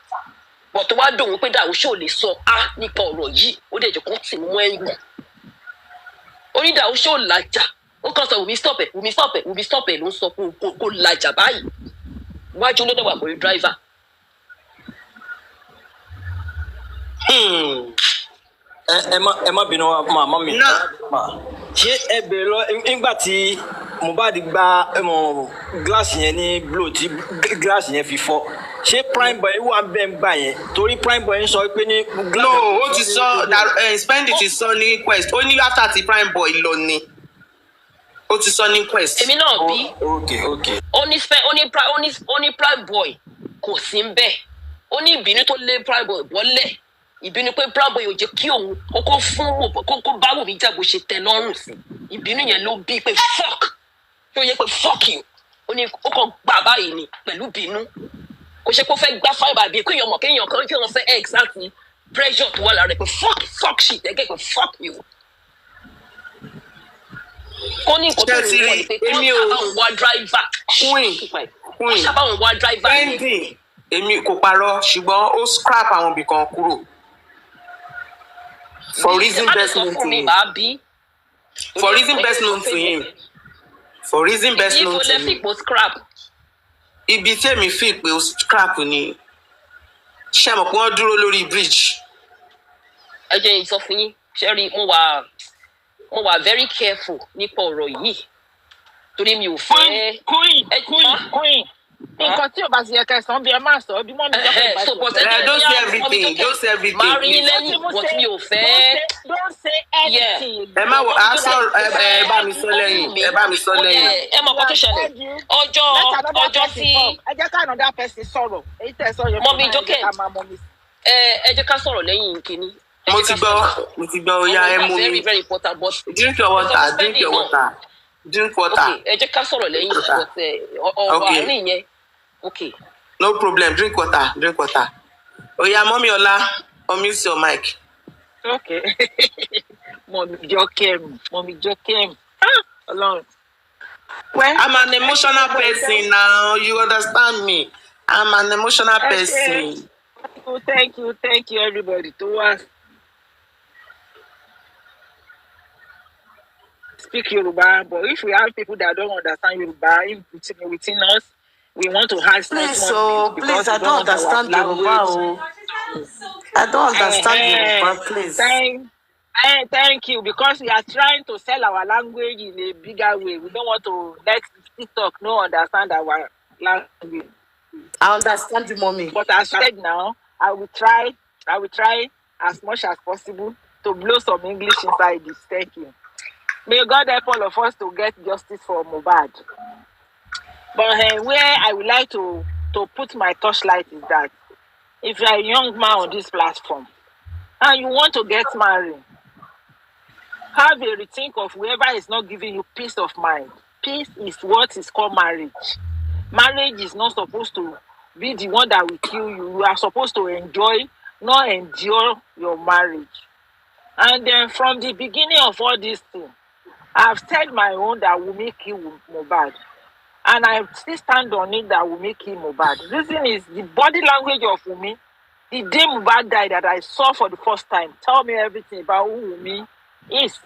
bọ̀ tó wá dòun pé ìdàwọ́ṣà ò lè sọ á nípa ọ̀rọ̀ yìí ó dẹ̀ jẹ́ kó tì mú ẹ̀yìn onídàwọ́ṣà ò làjà ó kàn sọ Wùmí stop ẹ̀ ló ń sọ kó làjà báyìí wájú ló dẹ̀wà pẹ̀lú driver. ẹ má bínú màmá mi. ṣé ẹ bèrè lọ nígbà tí Mohbad gba gíláàsì yẹn ní blow tí gíláàsì yẹn fi fọ́ ṣé prime boy wà bẹ́ẹ̀ ń gbà yẹn torí prime boy ń sọ pé ní. no ó ti sọ spending ti sọ ní quest ó ní after ti prime boy lọ ni ó ti sọ ní quest. èmi náà bí okay. ó ní prime boy kò sí ń bẹ́ẹ̀ ó ní ìbínú tó lé prime boy bọ́lẹ̀ ìbínú pé prime boy ò jẹ́ kí òun kókó bá Wunmi jà bó ṣe tẹ́ lọ́rùn sí ìbínú yẹn ló bí pé fuck tó yẹ pé fuck you ó ní ó kàn gbà báyìí ni pẹ̀lú bínú kò ṣe kó fẹ́ gbá fáìbà bíi kéèyàn mọ̀ kéèyàn kan kí wọ́n fẹ́ exact pressure tó wà lára rẹ̀ pé fuck shit ẹ̀gẹ́ pé fuck you. kó ní nǹkan tó ń wọ̀ ní pé kó sábàwọn wá driver. queen sábàwọn wá driver yẹn. spending èmi kò parọ́ ṣùgbọ́n ó scrap àwọn ibì kan kúrò. For reason best known to him. For reason best known to him. For reason best known to him. Ibi tí èmi fi pé ó scrap ni ṣé àmọ̀ pé wọ́n dúró lórí bridge. ẹ jẹ́ n sọ fún yín ṣẹ́rí mo wà very careful nípa ọ̀rọ̀ yìí torí mi ò fẹ́. queen nǹkan tí o bá ti yẹ kẹsàn-án bí ẹ máa sọ bí mọ́ mi jẹ́ pé ìbàdàn. don't say everything. máa rí yín lẹ́yìn but mi ò fẹ́. don't say anything. ẹ má wọ aṣọ ẹ bá mi sọ lẹ́yìn ẹ mọ̀ kó tó ṣẹlẹ̀ ọjọ́ tí. ẹ jẹ́ ká another person sọ̀rọ̀ èyí tẹ̀ sọ yẹn. mọ̀mí jókè ẹ jẹ́ ká sọ̀rọ̀ lẹ́yìn kínní. mo ti gbọ́ ó yá ẹ mú mi. very very important but. drink your water. ẹ jẹ́ ká sọ̀rọ̀ lẹ́yìn ọ̀rọ̀ àárín yẹn. Okay. No problem. Drink water. Oh yeah, Mommy Ola, unmute your mic. Okay. Mommy joking. Alone. Well, I'm an emotional person now. You understand me? I'm an emotional person. Thank you, everybody. To us. Speak Yoruba, but if we have people that don't understand Yoruba within us, we want to have please, I don't understand Yoruba. I don't understand Yoruba, please. Thank you, because we are trying to sell our language in a bigger way. We don't want to let TikTok no understand our language. I understand you, mommy. But as I said now, I will try as much as possible to blow some English inside this. Thank you. May God help all of us to get justice for Mohbad. But where I would like to put my torchlight is that if you are a young man on this platform and you want to get married, have a rethink of whoever is not giving you peace of mind. Peace is what is called marriage. Marriage is not supposed to be the one that will kill you. You are supposed to enjoy, not endure your marriage. And then from the beginning of all these things, I've said my own that Wunmi kill Mohbad. And I still stand on it that Wunmi kill Mohbad. The reason is the body language of Wunmi. The day Mohbad died that I saw for the first time, tell me everything about who Wunmi is.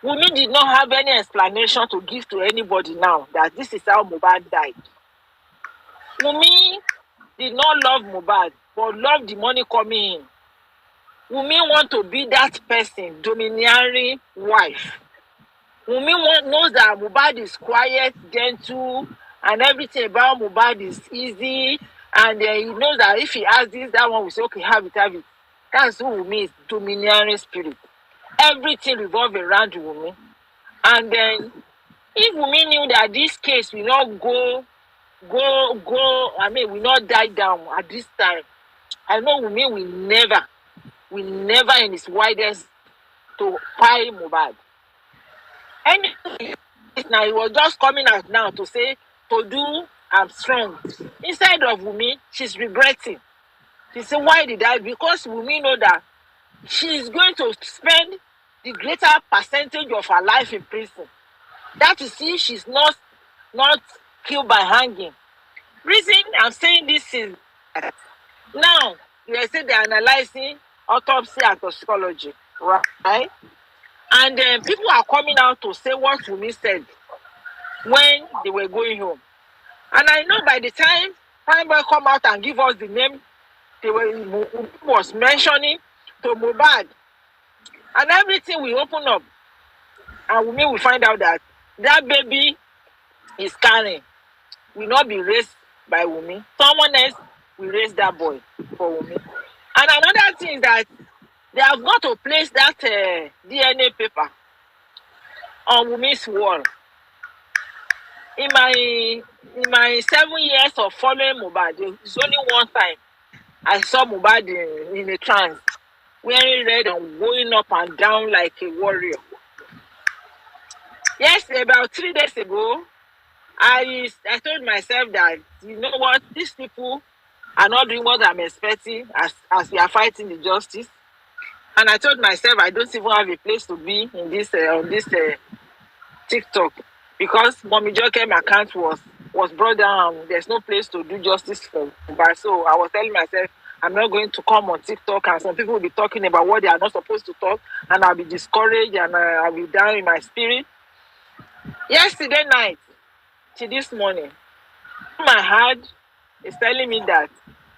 Wunmi did not have any explanation to give to anybody now that this is how Mohbad died. Wunmi did not love Mohbad, but loved the money coming in. Wunmi want to be that person, domineering wife. Wunmi knows that Mohbad is quiet, gentle, and everything about Mohbad is easy. And he knows that if he has this, that one will say, okay, have it. That's who Wunmi is, domineering spirit. Everything revolves around Wunmi. And then, if Wunmi knew that this case will not will not die down at this time, I know Wunmi will never in his widest to pay Mohbad. And now he was just coming out now to say, I'm strong. Instead of Wunmi, she's regretting. She said, why did I? Because Wunmi know that she's going to spend the greater percentage of her life in prison. That is if she's not killed by hanging. Reason I'm saying this is now they say they're analyzing autopsy and toxicology, right? And then people are coming out to say what Wunmi said when they were going home. And I know by the time Prime Boy come out and give us the name, they was mentioning to Mohbad, and everything we open up, and we find out that that baby is carrying will not be raised by Wunmi. Someone else will raise that boy for Wunmi. And another thing is that they have got to place that DNA paper on Wunmi's wall. In my 7 years of following Mohbad, it's only one time I saw Mohbad in a trance, wearing red and going up and down like a warrior. Yes, about 3 days ago, I told myself that, you know what, these people are not doing what I'm expecting as we are fighting the justice. And I told myself I don't even have a place to be in this on this TikTok, because Mommy Jokem account was brought down. There's no place to do justice for. But so I was telling myself I'm not going to come on TikTok, and some people will be talking about what they are not supposed to talk, and I'll be discouraged, and I'll be down in my spirit. Yesterday night to this morning, my heart is telling me that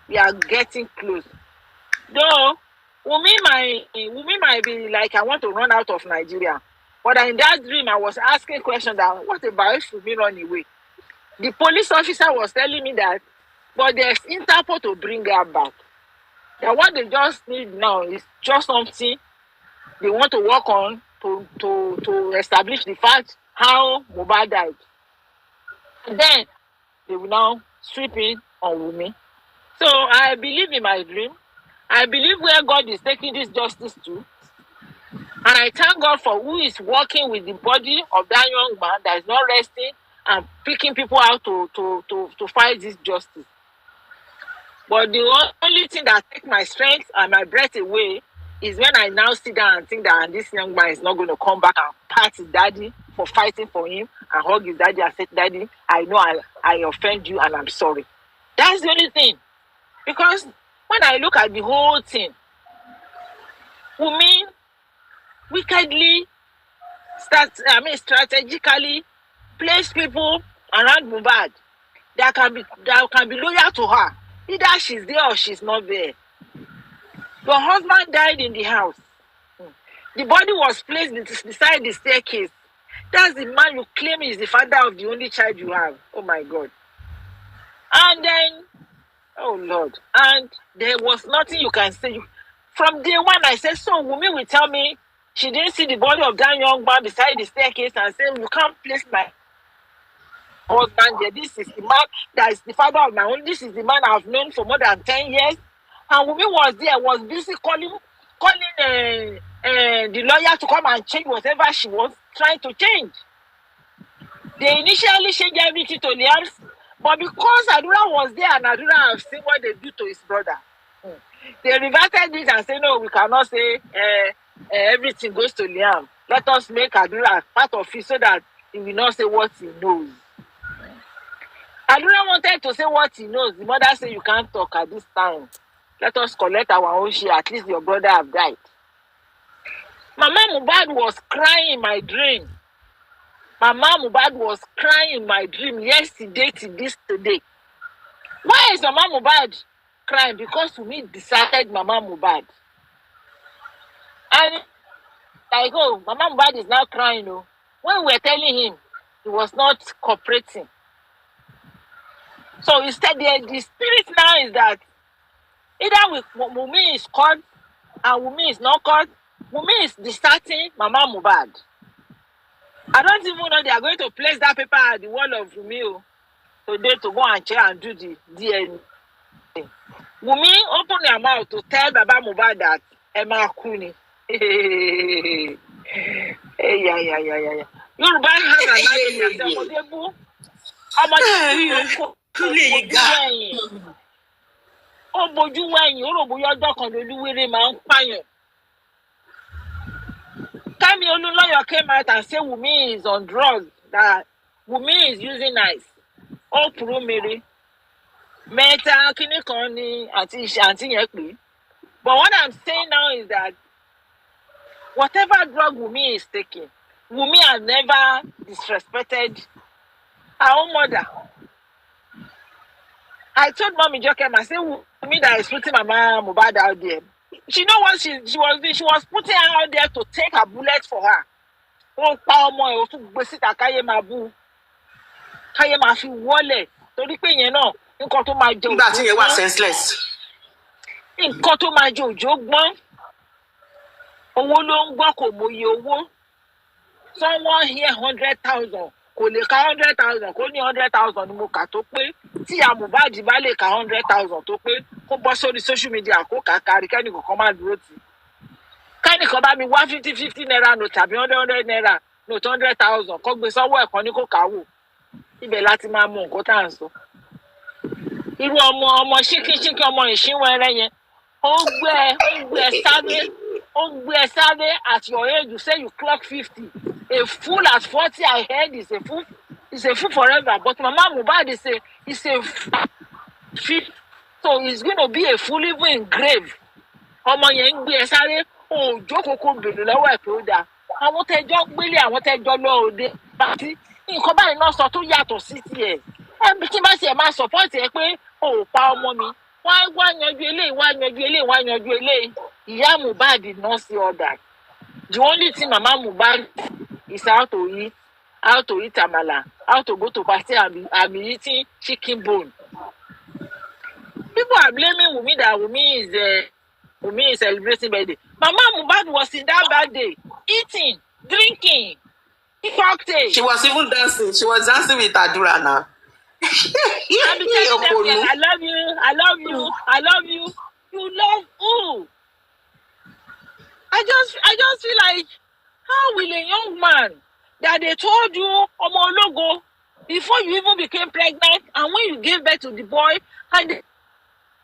we are getting close. Though Wunmi might be like, I want to run out of Nigeria. But in that dream, I was asking questions that, what about if Wunmi run away? The police officer was telling me that, but there's Interpol to bring her back. That what they just need now is just something they want to work on to establish the fact how Mohbad died. And then they will now sweep in on Wunmi. So I believe in my dream. I believe where God is taking this justice to. And I thank God for who is working with the body of that young man that is not resting and picking people out to fight this justice. But the only thing that takes my strength and my breath away is when I now sit down and think that this young man is not going to come back and pat his daddy for fighting for him and hug his daddy and say, Daddy, I know I offend you and I'm sorry. That's the only thing. Because when I look at the whole thing, Wunmi wickedly strategically place people around Mohbad that can be loyal to her. Either she's there or she's not there. Your husband died in the house. The body was placed beside the staircase. That's the man you claim is the father of the only child you have. Oh my God. And then, oh Lord, and there was nothing you can say. From day one, I said, so Wunmi will tell me she didn't see the body of that young man beside the staircase and say, you can't place my husband there. This is the man that is the father of my own. This is the man I've known for more than 10 years. And Wunmi was there, was busy calling the lawyer to come and change whatever she was trying to change. They initially changed everything to Liam's, but because Adura was there and Adura have seen what they do to his brother, they reverted it and said, no, we cannot say everything goes to Liam. Let us make Adura part of it so that he will not say what he knows. Adura wanted to say what he knows. The mother said, you can't talk at this time. Let us collect our own share. At least your brother have died. Mama Mohbad was crying in my dream. Mama Mohbad was crying in my dream yesterday to this today. Why is Mama Mohbad crying? Because Wunmi decided Mama Mohbad. And like, oh, Mama Mohbad is now crying. Oh. When we were telling him, he was not cooperating. So instead, the spirit now is that either Wunmi is caught and Wunmi is not caught. Wunmi is distracting Mama Mohbad. I don't even know they are going to place that paper at the wall of Wunmi today to go and check and do the DNA. Wunmi open your mouth to tell Baba Mohbad that Emma Kuni. Yeah. Yoruba has a language. Ó bojú wẹ̀yìn, ó rò bóyá ọjọ́ kan lolúwéré máa ń pààyàn. Kẹ́mi Olúnlọ́yọ̀ came out and say Wunmi is on drugs, that Wunmi is using knives. Ó kúrò mèrè. Mẹ́ta kíní kan ni àǹtí yẹn pè. But what I'm saying now is that whatever drug Wunmi is taking, Wunmi has never disrespected her own mother. I told Mommy Jokem, I said, me that is putting Mama Mohbad out there. She know what she was putting her out there to take a bullet for her. Oh, power more, to gbesita kaye mabu. Kaye ma fi wọlé. Torí pé yẹn náà, nǹkan tó máa jẹ òjò. Nígbà tí yẹn wà senseless. Nǹkan tó máa jẹ òjò gbọ́n. Owó ló ń gbọ́ kò mọye owó. Someone here 100,000. Kò lè ka 100,000 kò ní 100,000 ni mo kà tó pé tí ìyá Mohbad bá lè ka 100,000 tó pé kó bọ́ sórí social media kó kà kárí kẹ́nìkan kan máa dúró tì. Kẹ́nìkan bá mi wá 50 naira note tàbí 100 naira note 100,000 kó gbé sọ́wọ́ ẹ̀kan ní kó kàwò. Ibẹ̀ láti máa mú nǹkan tá à ń sọ. Irú ọmọ ṣíkíṣíkí ọmọ ìṣínwẹ̀rẹ̀ yẹn ó gbé ẹ sáré at your age you say you clock 50. A fool at 40 I heard is a fool forever. But Mama Mohbad is a fool. So he's going to be a fool even in grave. Ọmọ yẹn ń gbé ẹ sáré jókòó kó bèrè lọ́wọ́ ẹ̀ tó dáa. Àwọn tẹ́jọ́ gbélé àwọn tẹ́jọ́ lọ òde pàtí nǹkan báyìí náà sọ tó yàtọ̀ sí tiẹ̀. Ẹbí tí bá tiẹ̀ máa support ẹ pé ò pa ọmọ mi. Wá yanjú eléyìí. Ìyá Mohbad did not see all that. The only thing Mama Mohbad is how to eat amala, how to go to party and be eating chicken bone. People are blaming Wunmi that Wunmi is celebrating birthday. Mama Mohbad was in that birthday, eating, drinking, cocktail. She was even dancing. She was dancing with Adura now. I love you. You love who? I just feel like, how will a young man that they told you Omo Ologo before you even became pregnant, and when you gave birth to the boy, and they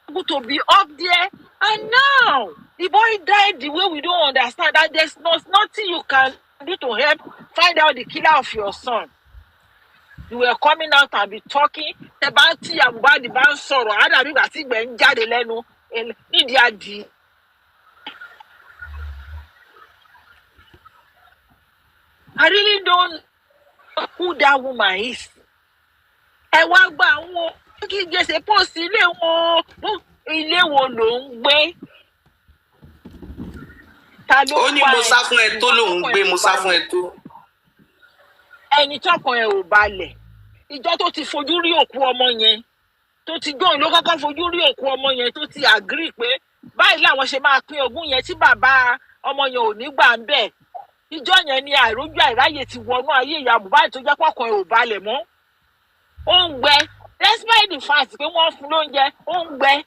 able to be up there, and now the boy died the way we don't understand, that there's nothing you can do to help find out the killer of your son. You were coming out and be talking about the band sorrow. I don't know if when Jade Leno in India. I really don't know who that woman is. Ẹ wá gbà wọn kí jẹ́sẹ̀ post ilé wo ló ń gbé. Ó ní mo sá fún ẹ tó lòún gbé, mo sá fún ẹ tó. Ẹni tọkàn ẹ ò balẹ̀. Ìjọ tó ti fojú rí òkú ọmọ yẹn, tó ti gbọ́n ló kọ́kọ́ fojú rí òkú ọmọ yẹn tó ti agree pé báyìí làwọn ṣe máa pín ogún yẹn tí bàbá ọmọ yẹn ò ní gbà ń bẹ̀. Ìjọ yẹn ni àìrójú àìráyè ti wọnú ayé ìyá Mohbad tó jẹ́ pọ̀kan ẹ̀ ò balẹ̀ mọ́. Ó ń gbẹ. Despite the fact pé wọ́n fún lóúnjẹ, ó ń gbẹ.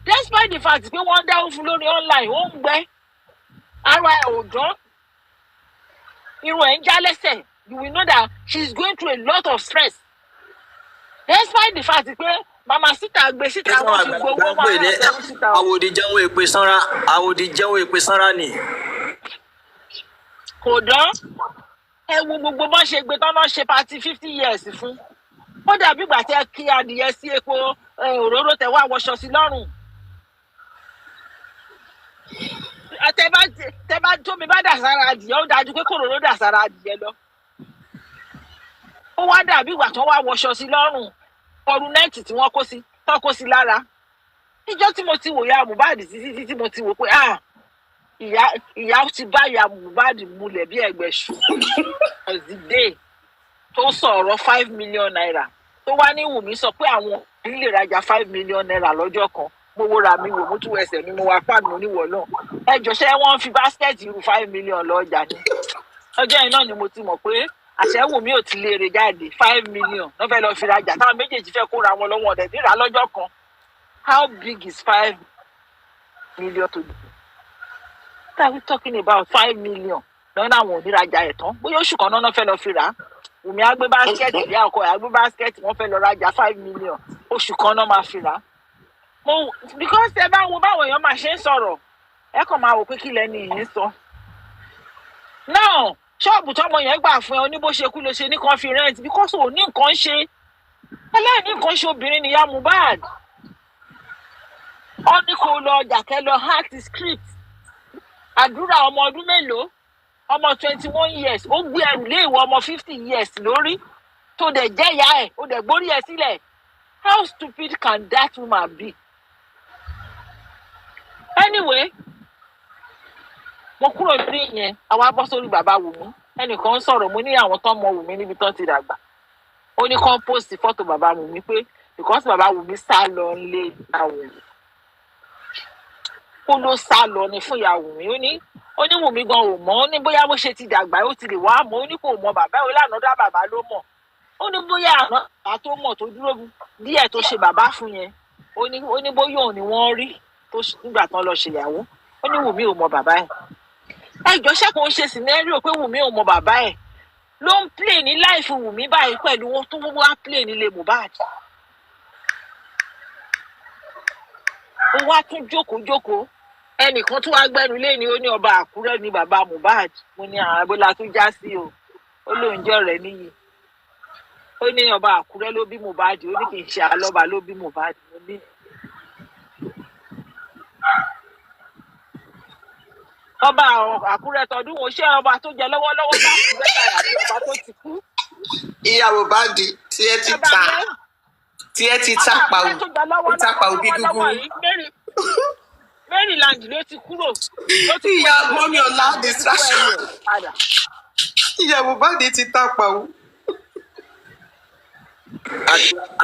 Despite the fact pé wọ́n dáwó fún lórí online, ó ń gbẹ. Ara ẹ̀ ò dán. Irun ẹ̀ ń já lẹ́sẹ̀. You will know that she's going through a lot of stress. Despite the fact pé Mama Sita gbé síta wọ́n fi gbowó wá lọ́wọ́ síta. Àwòdì jẹun èpè sanra ni. Kò dán. Ẹ wo gbogbo bọ́n ṣe gbé tán náà ṣe party 50 years fún. Ó dàbí ìgbà tẹ́ kí adìyẹ sí epo òróró tẹ wá wọṣọ sí lọ́rùn. Tẹ bá tómi bá dà sára adìyẹ, ó dájú pé kòróró dà sára adìyẹ lọ. Ó wá dàbí ìgbà tó wá wọṣọ sí lọ́rùn. Ọrùn nẹ́ẹ̀tì tí wọ́n kó sí lára. Ìjọ́ tí mo ti wò ya Mohbad títí tí mo ti wò pé ìyá ti bá ìyá Mohbad múlẹ̀ bí ẹgbẹ́ ṣù. Ọ̀sídé tó sọ̀rọ̀ 5 million naira. Tó wá ní Wunmi sọ pé àwọn lè rajà 5 million naira lọ́jọ́ kan. Mo wo ra mi wò, mo tún ẹsẹ̀ mi, mo wá pàdé oníwọ̀ náà. Ẹ jọ ṣé wọ́n fi báskẹ̀tì irú 5 million lọ́jà ni. Ọjọ́ yẹn náà ni mo ti mọ̀ pé àṣẹ Wunmi ò ti lè rè jáde 5 million lọ́ fẹ́ lọ fi rajà táwọn méjèèjì fẹ́ kóra wọn lọ́wọ́ ọ̀dẹ̀ níra lọ́jọ́ kan. How big is 5 million to do? What are we talking about? 5 million lọ́nà àwọn oníràjà ẹ̀ tán. Bóyá oṣù kan náà fẹ́ lọ fi rà á. Wunmi á gbé báskẹ̀tì ìyá ọkọ ẹ̀ á gbé báskẹ̀tì wọ́n fẹ́ lọ rajà 5 million. Oṣù kan náà máa fi rà á. Because ẹ bá wo báwo èèyàn máa ṣe ń sọ̀rọ̀, ẹ kàn máa wò pé kí lẹ́ni yìí ń sọ. Now, ṣọ́ọ̀bù tọmọ yẹn gbà fún ẹ oníbó ṣe kú ló ṣe ní kan fi rent because ò ní nǹkan ṣe. Ẹlẹ́ni nǹkan ṣe obìnrin ni ìyá Mohbad. Ó ní kó lọ ọjà kẹ́ lọ hack the script. Adura ọmọ ọdún mélòó? Ọmọ 21 years. Ó gbé ẹrù lé ìwọ ọmọ 50 years lórí. Tó dẹ̀ jẹ́ ìyá ẹ̀, ó dẹ̀ gbórí ẹ sílẹ̀. How stupid can that woman be? Anyway, mo kúrò ní yẹn, àwa bọ́ sórí bàbá Wunmi. Ẹnìkan sọ̀rọ̀ mo ní àwọn tó mọ Wunmi níbi tó ti dàgbà. Ó ní kàn post photo bàbá Wunmi pé because bàbá Wunmi sá lọ nílé àwọn. Ó ló sá lọ ní fún ìyá Wunmi. Ó ní Wunmi gan ò mọ̀, ó ní bóyá bó ṣe ti dàgbà ó ti lè wá mọ̀, ó ní kò mọ̀ bàbá, ó lànà dá bàbá ló mọ̀. Ó ní bóyá àná bàbá tó mọ̀ tó dúró díẹ̀ tó ṣe bàbá fún yẹn. Ó ní bóyá òun ni wọ́n rí tó nígbà tán lọ ṣèyàwó. Ó ní Wunmi ò mọ̀ bàbá ẹ̀. Ẹjọ́ ṣé kò ń ṣe scenario pé Wunmi ò mọ̀ bàbá ẹ̀ ló ń play ní life Wunmi báyìí pẹ̀lú wọn tó wá play nílé Mohbad. Ó wá tún jókòó ẹnìkan tún wá gbẹ́nu lé ní ó ní ọba Àkúrẹ́ ní bàbá Mohbad. Mo ní àwọn abúlé tún já sí o. Ó lóun jẹ́ ọ̀rẹ́ níyì. Ó ní ọba Àkúrẹ́ ló bí Mohbad, ó ní kì í ṣe Alọ́ba ló bí Mohbad. Mo ní ọba Àkúrẹ́ tọdún wo ṣé ọba tó jẹ lọ́wọ́lọ́wọ́ bá Àkúrẹ́ tàyà bí ọba tó ti kú. Ìyá Mohbad tí ẹ ti ta pàwọ́ bí gúgúrú. Maryland ló ti kúrò. Ìyá mọ́mí ọ̀la distraction. Ìyá Mohbad ti ta pàwọ́.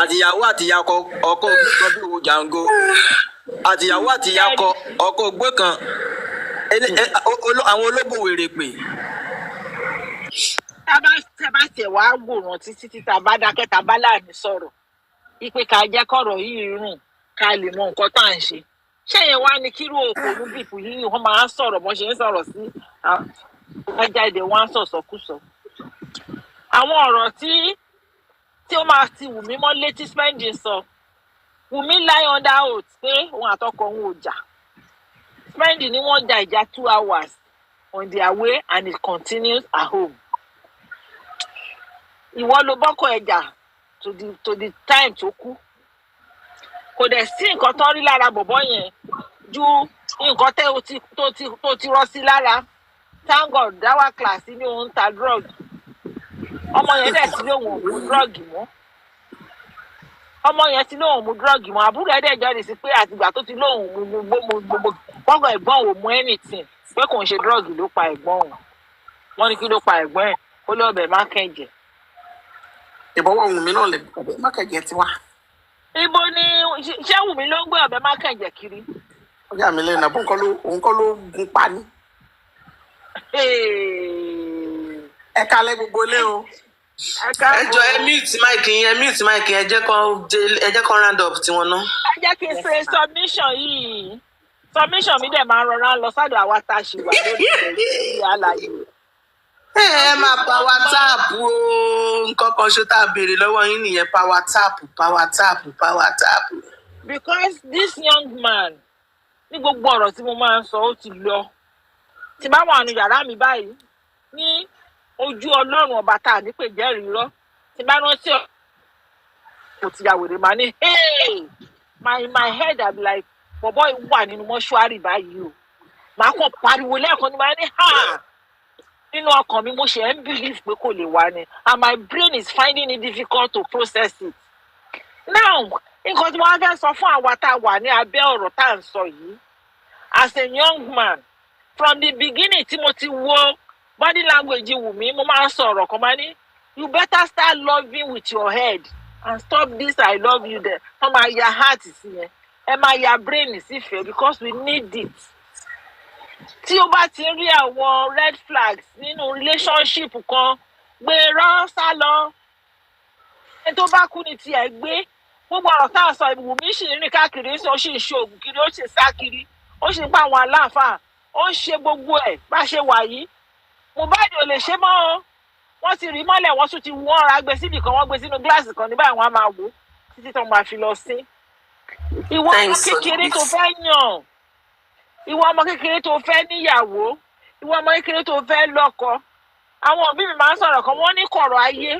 Àtìyàwó àtìyá ọkọ ògbé kan bí wo jàǹgó. Àtìyàwó àtìyá ọkọ ògbé kan. Àwọn ológun wèrè pè. Tábà tẹ̀ wá wòran títí tá a bá dákẹ́ tá a bá láàánú sọ̀rọ̀. Ipe ká jẹ́ kọ̀rọ̀ yìí rùn ká lè mọ nǹkan tá à ń ṣe. Ṣé yẹn wá ní kírú òkòlù bìpù yìí wọ́n máa ń sọ̀rọ̀ bọ́n ṣe ń sọ̀rọ̀ sí ajáde wọn á sọ̀sọ̀kúsọ. Àwọn ọ̀rọ̀ tí ó máa ti Wunmi mọ́ létí Xpos sọ. Wunmi lie under oath pé òun àtọkọ òun ò jà. Xpos ni wọ́n jà ìjà 2 hours on their way and it continues at home. Ìwọ ló bọ́kọ̀ ẹ̀jà to the time tó kú. Kò dẹ̀ sí nǹkan tó rí lára bọ̀bọ́ yẹn ju nǹkan tó ti rọ́ sí lára. Thank God dáwà class ní òun ta drug. Ọmọ yẹn dẹ̀ ti lóun ò mú drug mọ́. Ọmọ yẹn ti lóun mú drug mọ́. Àbúrò ẹ̀ dẹ̀ jẹ́rìí sí pé àtìgbà tó ti lóun mú gbogbo gbọ́ngàn ẹ̀gbọ́n ò mú anything pé kò ń ṣe drug ló pa ẹ̀gbọ́n òun. Wọ́n ní kí ló pa ẹ̀gbọ́n ẹ̀ ó lé ọbẹ̀ mákẹ́jẹ̀. Ìbọ̀wọ̀ Wunmi náà lè ọbẹ̀ mákẹ́jẹ̀ ti wá. Ibo ni ṣé Wunmi ló ń gbé ọbẹ̀ mákẹ́jẹ̀ kiri? Ó yà mí lẹ́nu àbọ̀ òun kọ́ ló gun pa ní. Ẹ kalẹ̀ gbogbo lé o. Ẹ jọ ẹ mute mic yẹn ẹ jẹ́ kó round up tiwọn náà. Ẹ jẹ́ kí n ṣe submission yìí. Submission mi dẹ̀ máa rọra lọ sọ́dọ̀ àwa tá a ṣì wà lórí ìrẹsì àlàyé. Ẹ máa power tap o. Nǹkan kan ṣó tá a béèrè lọ́wọ́ yín nìyẹn power tap. Because this young man ní gbogbo ọ̀rọ̀ tí mo máa ń sọ ó ti lọ. Tí bá wà nínú yàrá mi báyìí ní ojú Ọlọ́run ọba tá a ní pè jẹ́rìí rọ́. Tí bá rántí kò ti yà wèrè máa ní hey my head I be like bọ̀bọ́ wà nínú mọ́ṣúárì báyìí o. Màá kàn pariwo lẹ́ẹ̀kan ní máa ní ha. Nínú ọkàn mi mo ṣe ń believe pé kò lè wá ni and my brain is finding it difficult to process it. Now nǹkan tí wọ́n fẹ́ sọ fún àwa tá a wà ní abẹ́ ọ̀rọ̀ tá à ń sọ yìí as a young man from the beginning tí mo ti wo body language Wunmi mo máa ń sọ ọ̀rọ̀ kan máa ní you better start loving with your head and stop this I love you there wọ́n máa ya heart sí yẹn ẹ máa ya brain sífẹ̀ẹ́ because we need it. Tí o bá ti rí àwọn red flags nínú relationship kan gbèrò sá lọ ẹni tó bá kú ni tiẹ̀ gbé gbogbo ọ̀rọ̀ tá a sọ Wunmi sì ń rìn káàkiri ó sì ń ṣe oògùn kiri ó sì ń sá kiri ó sì ń pa àwọn aláàfáà ó ń ṣe gbogbo ẹ̀ bá ṣe wà yìí Mohbad ò lè ṣe mọ́ o wọ́n ti rí mọ́lẹ̀ wọ́n tún ti wọ́n ra gbé síbì kan wọ́n gbé sínú gíláàsì kan ní báyìí wọ́n á máa wò títí tó máa fi lọ sí. Ìwọ ọmọ kékeré tó fẹ́ yàn ìwọ ọmọ kékeré tó fẹ́ níyàwó ìwọ ọmọ kékeré tó fẹ́ lọ́kọ àwọn òbí mi máa ń sọ̀rọ̀ kan wọ́n ní kọ̀rọ̀ ayé